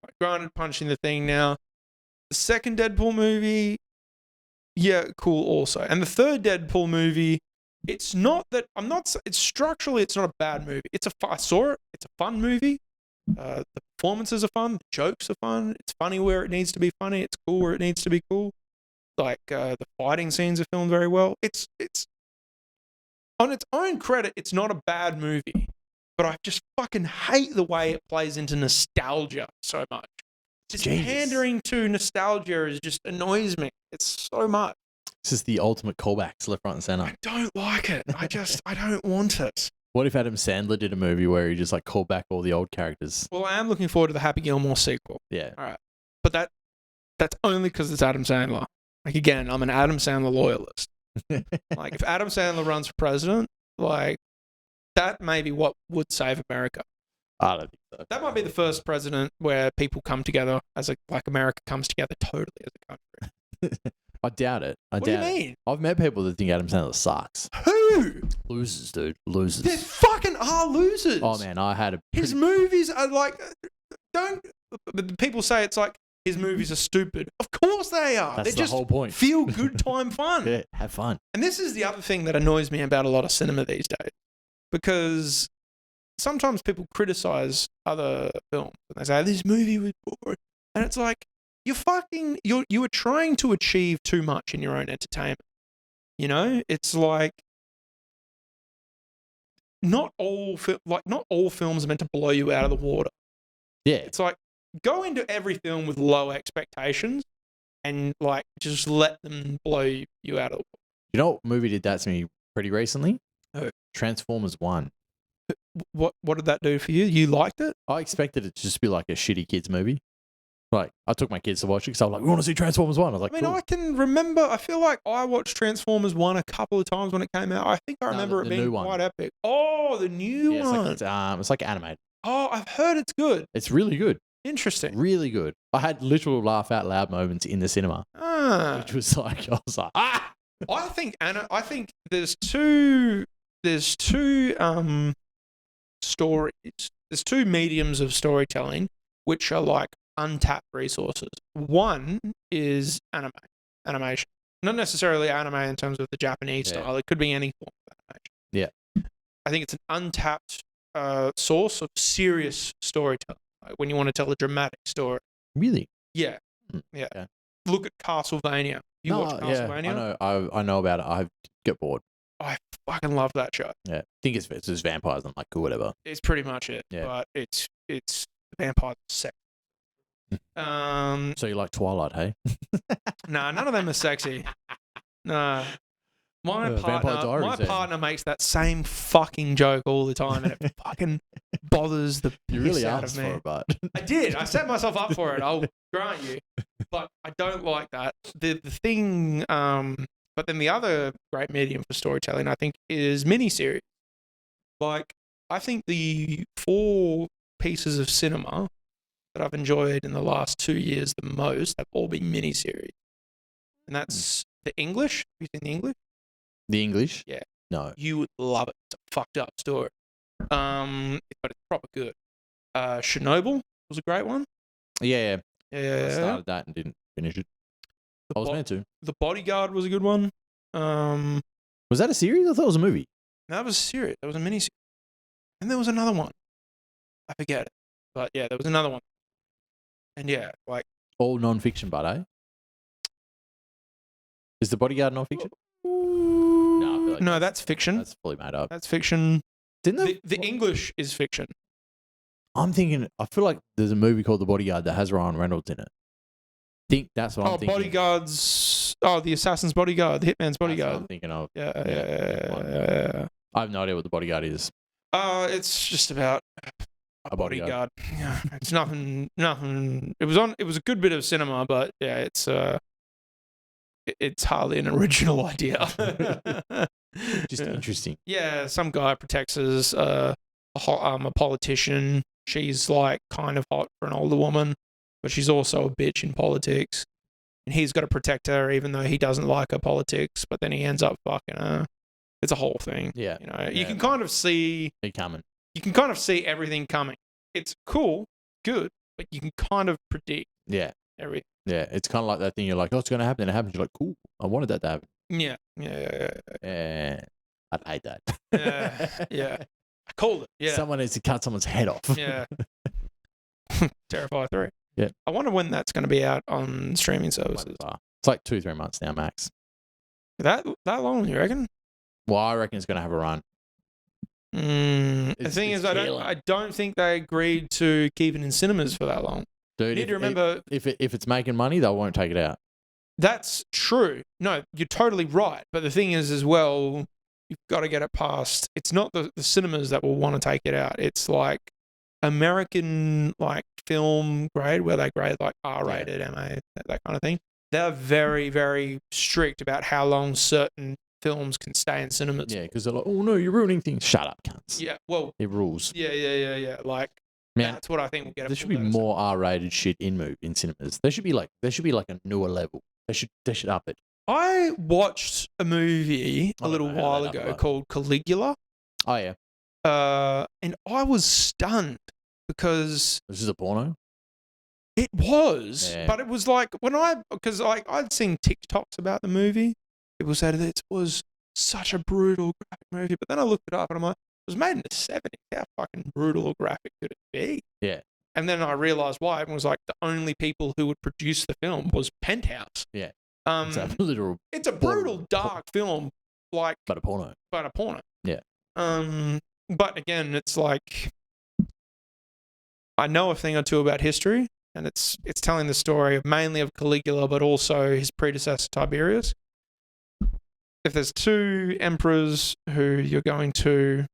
Like, granted, punching the thing now. The second Deadpool movie, yeah, cool also. And the third Deadpool movie, it's not that I'm not. It's structurally, it's not a bad movie. I saw it. It's a fun movie. The performances are fun. The jokes are fun. It's funny where it needs to be funny. It's cool where it needs to be cool. Like the fighting scenes are filmed very well. It's on its own credit, it's not a bad movie. But I just fucking hate the way it plays into nostalgia so much. Just pandering to nostalgia just annoys me. It's so much. This is the ultimate callbacks left, right, and center. I don't like it. I don't want it. What if Adam Sandler did a movie where he just like called back all the old characters? Well, I am looking forward to the Happy Gilmore sequel. Yeah. All right. But that's only because it's Adam Sandler. Like, again, I'm an Adam Sandler loyalist. Like, if Adam Sandler runs for president, like, that may be what would save America. I don't think so. That might be the first president where people come together like America comes together totally as a country. I doubt it. What do you mean? I've met people that think Adam Sandler sucks. Who? Losers, dude. Losers. They fucking are losers. Oh, man, I had a... His movies are like... People say it's like his movies are stupid. Of course they are. That's They're the just whole point. Feel good time fun. Yeah, have fun. And this is the other thing that annoys me about a lot of cinema these days. Because sometimes people criticize other films and they say, this movie was boring. And it's like, you are trying to achieve too much in your own entertainment. You know? It's like, not all films are meant to blow you out of the water. Yeah. It's like, go into every film with low expectations and like just let them blow you out of the water. You know what movie did that to me pretty recently? Oh. Transformers 1. What did that do for you? You liked it? I expected it to just be like a shitty kids movie. Like, I took my kids to watch it because I was like, we want to see Transformers 1. I was like, I mean, cool. I can remember, I feel like I watched Transformers 1 a couple of times when it came out. I think I remember it being quite epic. Oh, the new one. It's like animated. Oh, I've heard it's good. It's really good. Interesting. Really good. I had literal laugh out loud moments in the cinema. Which was like, I was like, ah! I think there's two stories. There's two mediums of storytelling which are like untapped resources. One is animation. Not necessarily anime in terms of the Japanese style. It could be any form of animation. Yeah. I think it's an untapped source of serious storytelling. Like when you want to tell a dramatic story. Really? Yeah. Yeah. Okay. Look at Castlevania. You watch Castlevania? Yeah, I know about it. I get bored. I fucking love that show. Yeah. I think it's just vampires. I'm like, cool, whatever. It's pretty much it. Yeah. But it's vampires sex. So you like Twilight, hey? Nah, none of them are sexy. Nah. My partner makes that same fucking joke all the time, and it fucking bothers the piss out of me. For it, but I did. I set myself up for it. I'll grant you, but I don't like that. The thing, but then the other great medium for storytelling, I think, is miniseries. Like, I think the 4 pieces of cinema that I've enjoyed in the last 2 years the most have all been miniseries, and that's The English. Have you seen The English? The English? Yeah. No. You would love it. It's a fucked up story. But it's proper good. Chernobyl was a great one. Yeah. Yeah. I started that and didn't finish it. I was meant to. The Bodyguard was a good one. Was that a series? I thought it was a movie. That was a series. That was a miniseries. And there was another one. I forget it. But yeah, there was another one. And yeah, like... All non-fiction, but eh? Is The Bodyguard non-fiction? No, I feel like no, that's fiction. That's fully made up. That's fiction. Didn't the English is fiction. I'm thinking, I feel like there's a movie called The Bodyguard that has Ryan Reynolds in it. I think that's what I'm thinking. Bodyguards. Oh, The Assassin's Bodyguard. The Hitman's Bodyguard. That's what I'm thinking of. Yeah. I have no idea what The Bodyguard is. It's just about a bodyguard. Yeah, it's nothing. It was a good bit of cinema, but yeah, it's hardly an original idea. Just interesting. Yeah, some guy protects a politician. She's like kind of hot for an older woman, but she's also a bitch in politics. And he's got to protect her even though he doesn't like her politics, but then he ends up fucking her. It's a whole thing. Yeah. You know, you can kind of see it coming. You can kind of see everything coming. It's cool, good, but you can kind of predict everything. Yeah, it's kind of like that thing. You're like, oh, it's going to happen. And it happens. You're like, cool. I wanted that to happen. Yeah. I'd hate that. Yeah. I called it. Yeah. Someone needs to cut someone's head off. Yeah. Terrifier 3. Yeah. I wonder when that's going to be out on streaming services. It's like 2-3 months now, max. That long, you reckon? Well, I reckon it's going to have a run. The thing is, I don't think they agreed to keep it in cinemas for that long. Dude, you need to remember, if it's making money, they won't take it out. That's true. No, you're totally right. But the thing is, as well, you've got to get it past. It's not the cinemas that will want to take it out. It's like American like film grade, where they grade like R-rated, MA, that kind of thing. They're very, very strict about how long certain films can stay in cinemas. Yeah, because they're like, oh no, you're ruining things. Shut up, cunts. Yeah, well, it rules. Yeah. Like, man, that's what I think will get. There should be more R-rated shit in cinemas. There should be like a newer level. They should up it. I watched a movie a little while ago called Caligula. Oh yeah. And I was stunned because this is a porno. It was, but it was like because I'd seen TikToks about the movie. It was that it was such a brutal graphic movie, but then I looked it up and I'm like, it was made in the 70s. How fucking brutal or graphic could it be? Yeah. And then I realized why. It was like the only people who would produce the film was Penthouse. Yeah. It's a literal. It's a brutal, dark film, like. But a porno. Yeah. But again, it's like I know a thing or two about history, and it's telling the story mainly of Caligula, but also his predecessor Tiberius. If there's two emperors who you're going to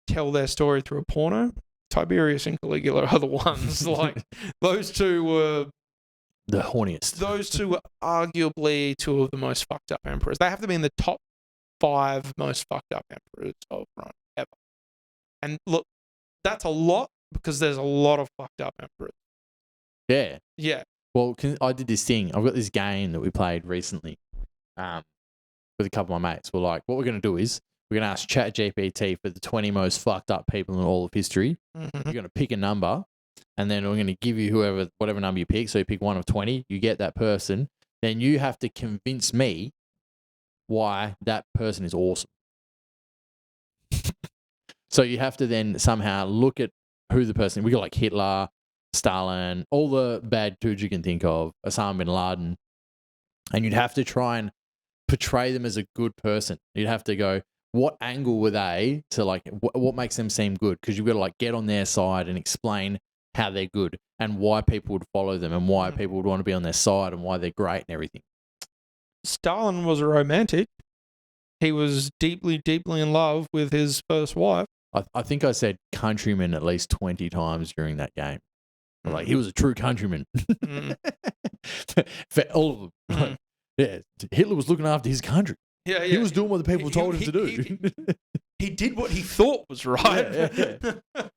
tell their story through a porno, Tiberius and Caligula are the ones. Like, those two were the horniest. Those two were arguably two of the most fucked up emperors. They have to be in the top 5 most fucked up emperors of Rome ever. And look, that's a lot because there's a lot of fucked up emperors. Yeah. Yeah. Well, I did this thing. I've got this game that we played recently with a couple of my mates. We're like, what we're going to do is we're going to ask ChatGPT for the 20 most fucked up people in all of history. Mm-hmm. You're going to pick a number, and then we're going to give you whatever number you pick. So you pick one of 20, you get that person. Then you have to convince me why that person is awesome. So you have to then somehow look at who the person. We got like Hitler, Stalin, all the bad dudes you can think of, Osama bin Laden, and you'd have to try and portray them as a good person. You'd have to go, what angle were they to like, what makes them seem good? Because you've got to like get on their side and explain how they're good and why people would follow them and why people would want to be on their side and why they're great and everything. Stalin was a romantic. He was deeply, deeply in love with his first wife. I think I said countryman at least 20 times during that game. Like, he was a true countryman. For all of them. Like, yeah, Hitler was looking after his country. Yeah. He was doing what the people told him to do. He did what he thought was right. Yeah.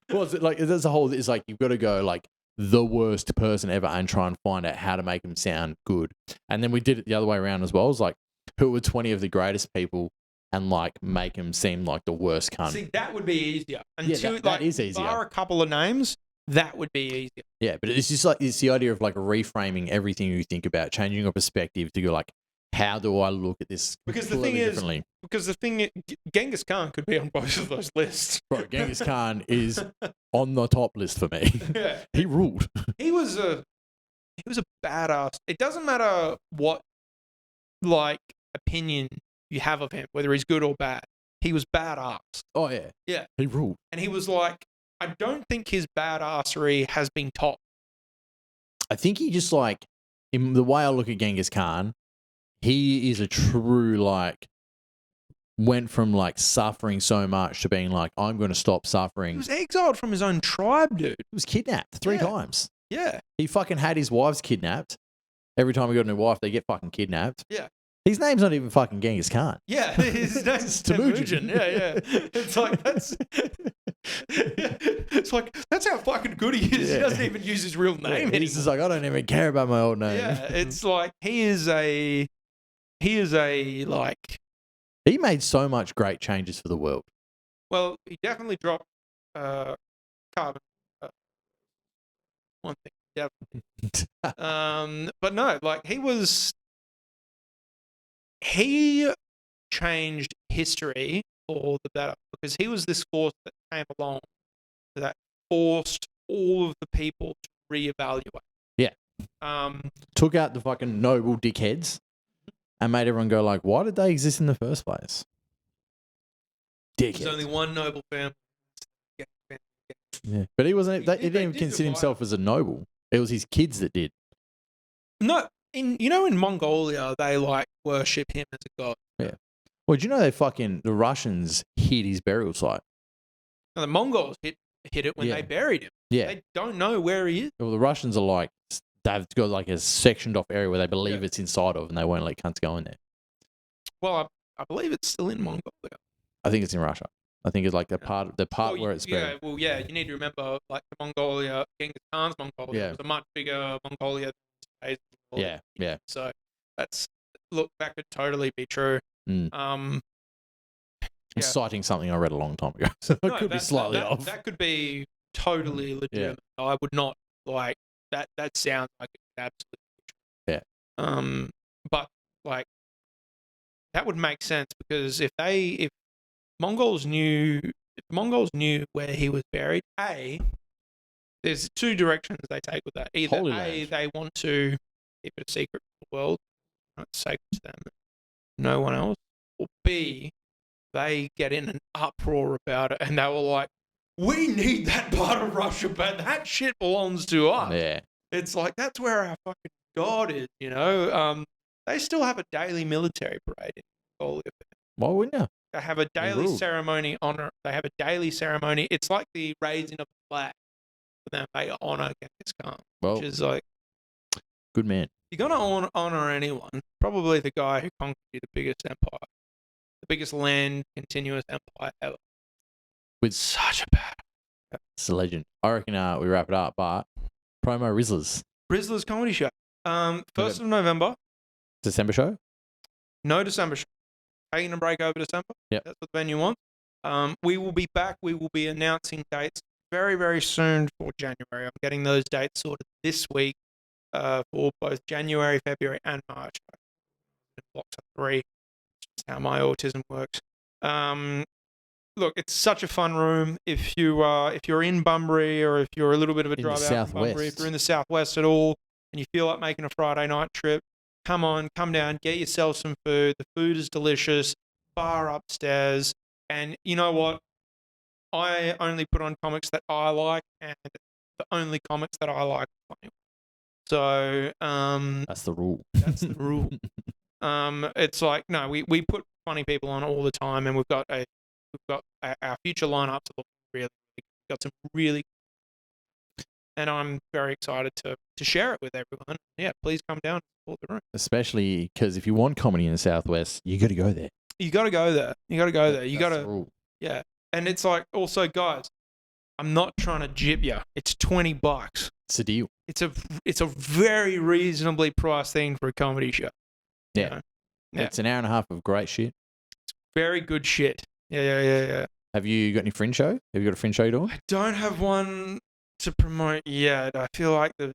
Well, it's like, there's a whole, it's like, you've got to go like the worst person ever and try and find out how to make them sound good. And then we did it the other way around as well. It was like, who were 20 of the greatest people and like make them seem like the worst cunt. See, that would be easier. That is easier. Bar a couple of names, that would be easier. Yeah, but it's just like, it's the idea of like reframing everything you think about, changing your perspective to go like, how do I look at this? Because the thing is, Genghis Khan could be on both of those lists. Bro, Genghis Khan is on the top list for me. Yeah. He ruled. He was a badass. It doesn't matter what like opinion you have of him, whether he's good or bad. He was badass. Oh yeah. Yeah. He ruled. And he was like, I don't think his badassery has been topped. I think he just like, in the way I look at Genghis Khan, he is a true like, went from like suffering so much to being like, I'm going to stop suffering. He was exiled from his own tribe, dude. He was kidnapped 3 times. Yeah. He fucking had his wives kidnapped. Every time he got a new wife, they get fucking kidnapped. Yeah. His name's not even fucking Genghis Khan. Yeah, his name's Temujin. Yeah. It's like it's like that's how fucking good he is. Yeah. He doesn't even use his real name anymore. He's just like, I don't even care about my old name. Yeah, it's like he is a like. He made so much great changes for the world. Well, he definitely dropped carbon. One thing, definitely. But no, like he changed history for the better because he was this force that came along that forced all of the people to reevaluate. Yeah. Took out the fucking noble dickheads and made everyone go like, why did they exist in the first place? Dickheads. There's only one noble family. Yeah. But he wasn't. He didn't even consider himself as a noble. It was his kids that did. No, in Mongolia they like worship him as a god. Yeah. Well, do you know the Russians hid his burial site? Now, the Mongols hit it when they buried him. Yeah. They don't know where he is. Well, the Russians are like, they've got like a sectioned off area where they believe it's inside of, and they won't let cunts go in there. Well, I believe it's still in Mongolia. I think it's in Russia. I think it's like the part where it's buried. Yeah, well, yeah, you need to remember, like the Mongolia, Genghis Khan's Mongolia was a much bigger Mongolia than today's. Yeah. So that could totally be true. I'm citing something I read a long time ago, so it could be slightly off. That could be totally legitimate. Yeah. I would not like that. That sounds like it's absolutely true. Yeah. But like that would make sense because if Mongols knew where he was buried, there's two directions they take with that. Either they want to keep it a secret from the world, it's sacred to them, no one else, or B, they get in an uproar about it and they were like, we need that part of Russia, but that shit belongs to us. Yeah. It's like, that's where our fucking God is, you know? They still have a daily military parade in Mongolia. Why wouldn't you? They have a daily ceremony honor. They have a daily ceremony. It's like the raising of the flag for them. They honor Genghis Khan, which is like, good man. You're gonna honor anyone. Probably the guy who conquered the biggest empire, the biggest land continuous empire ever. With such a bad. It's a legend. I reckon we wrap it up, but promo Rizzlers Comedy Show. 1st of November. December show? No December show. Taking a break over December. Yeah. That's what the venue wants. We will be back. We will be announcing dates very, very soon for January. I'm getting those dates sorted this week for both January, February, and March. Blocks of 3. That's how my autism works. Look, it's such a fun room. If you're in Bunbury or if you're a little bit of a drive out from Bunbury, if you're in the southwest at all and you feel like making a Friday night trip, come down, get yourself some food. The food is delicious. Bar upstairs. And you know what? I only put on comics that I like, and the only comics that I like are funny. So that's the rule. That's the rule. It's like no, we put funny people on all the time, and we've got our future lineups are looking really, we've got some really, and I'm very excited to share it with everyone. Yeah, please come down and support the room. Especially because if you want comedy in the Southwest, you got to go there. You got to go there. You got to, yeah. And it's like, also, guys, I'm not trying to jip you. It's $20. It's a deal. It's a very reasonably priced thing for a comedy show. Yeah. You know? Yeah. It's an hour and a half of great shit. It's very good shit. Yeah. Have you got any fringe show? Have you got a fringe show you're doing? I don't have one to promote yet. I feel like the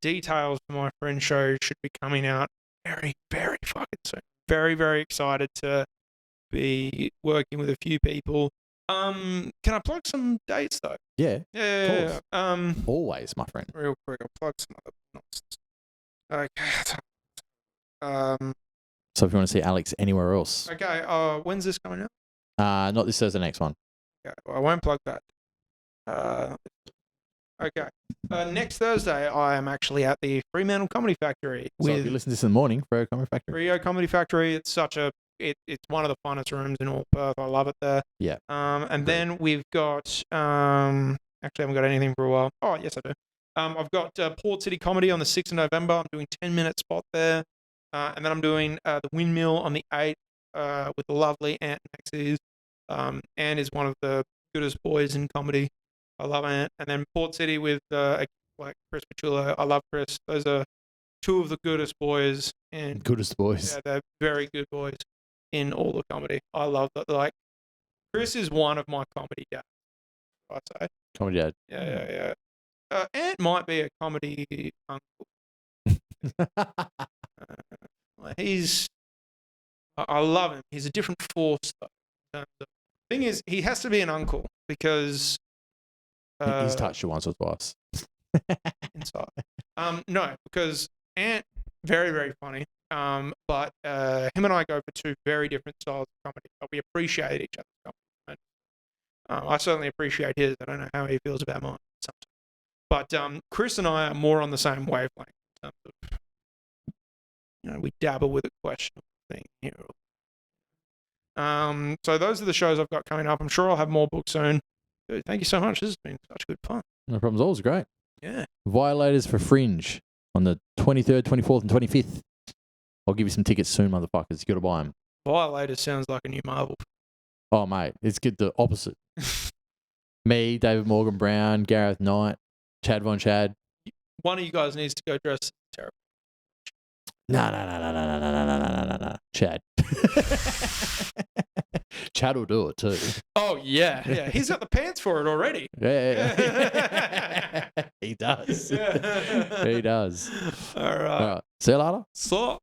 details for my fringe show should be coming out very, very fucking soon. Very, very excited to be working with a few people. Can I plug some dates though? Yeah. Yeah. Always, my friend. Real quick, I'll plug some other nonsense. Okay. So if you want to see Alex anywhere else. Okay. When's this coming out? Not this Thursday, next one. Okay. Well, I won't plug that. Okay. Next Thursday, I am actually at the Fremantle Comedy Factory. So if you listen to this in the morning, Freo Comedy Factory. Freo Comedy Factory. It's it's one of the funnest rooms in all Perth. I love it there. Yeah. And then we've got actually I haven't got anything for a while. Oh yes, I do. I've got Port City Comedy on the 6th of November. I'm doing 10-minute spot there. And then I'm doing the Windmill on the 8th with the lovely Ant Maxis. Ant is one of the goodest boys in comedy. I love Ant. And then Port City with like Chris Pachulo. I love Chris. Those are two of the goodest boys. And Goodest boys. yeah, they're very good boys in all the comedy. I love that. Like, Chris is one of my comedy dads, I say. Comedy dad. Yeah. Ant might be a comedy uncle. I love him. He's a different force, though. Thing is, he has to be an uncle because He's touched you once or twice. inside. No, because Ant very, very funny. But him and I go for two very different styles of comedy, but we appreciate each other's comedy. I certainly appreciate his. I don't know how he feels about mine sometimes. But Chris and I are more on the same wavelength in terms of, we dabble with a questionable thing here. So those are the shows I've got coming up. I'm sure I'll have more books soon. Dude, thank you so much. This has been such good fun. No problems. Always great. Yeah. Violators for Fringe on the 23rd, 24th, and 25th. I'll give you some tickets soon, motherfuckers. You got to buy them. Violators sounds like a new Marvel. Oh, mate. It's good. The opposite. Me, David Morgan Brown, Gareth Knight, Chad Von Chad. One of you guys needs to go dress terrible. No. Chad. Chad will do it too. Oh, yeah. He's got the pants for it already. Yeah. He does. Yeah. He does. All right. See you later. So.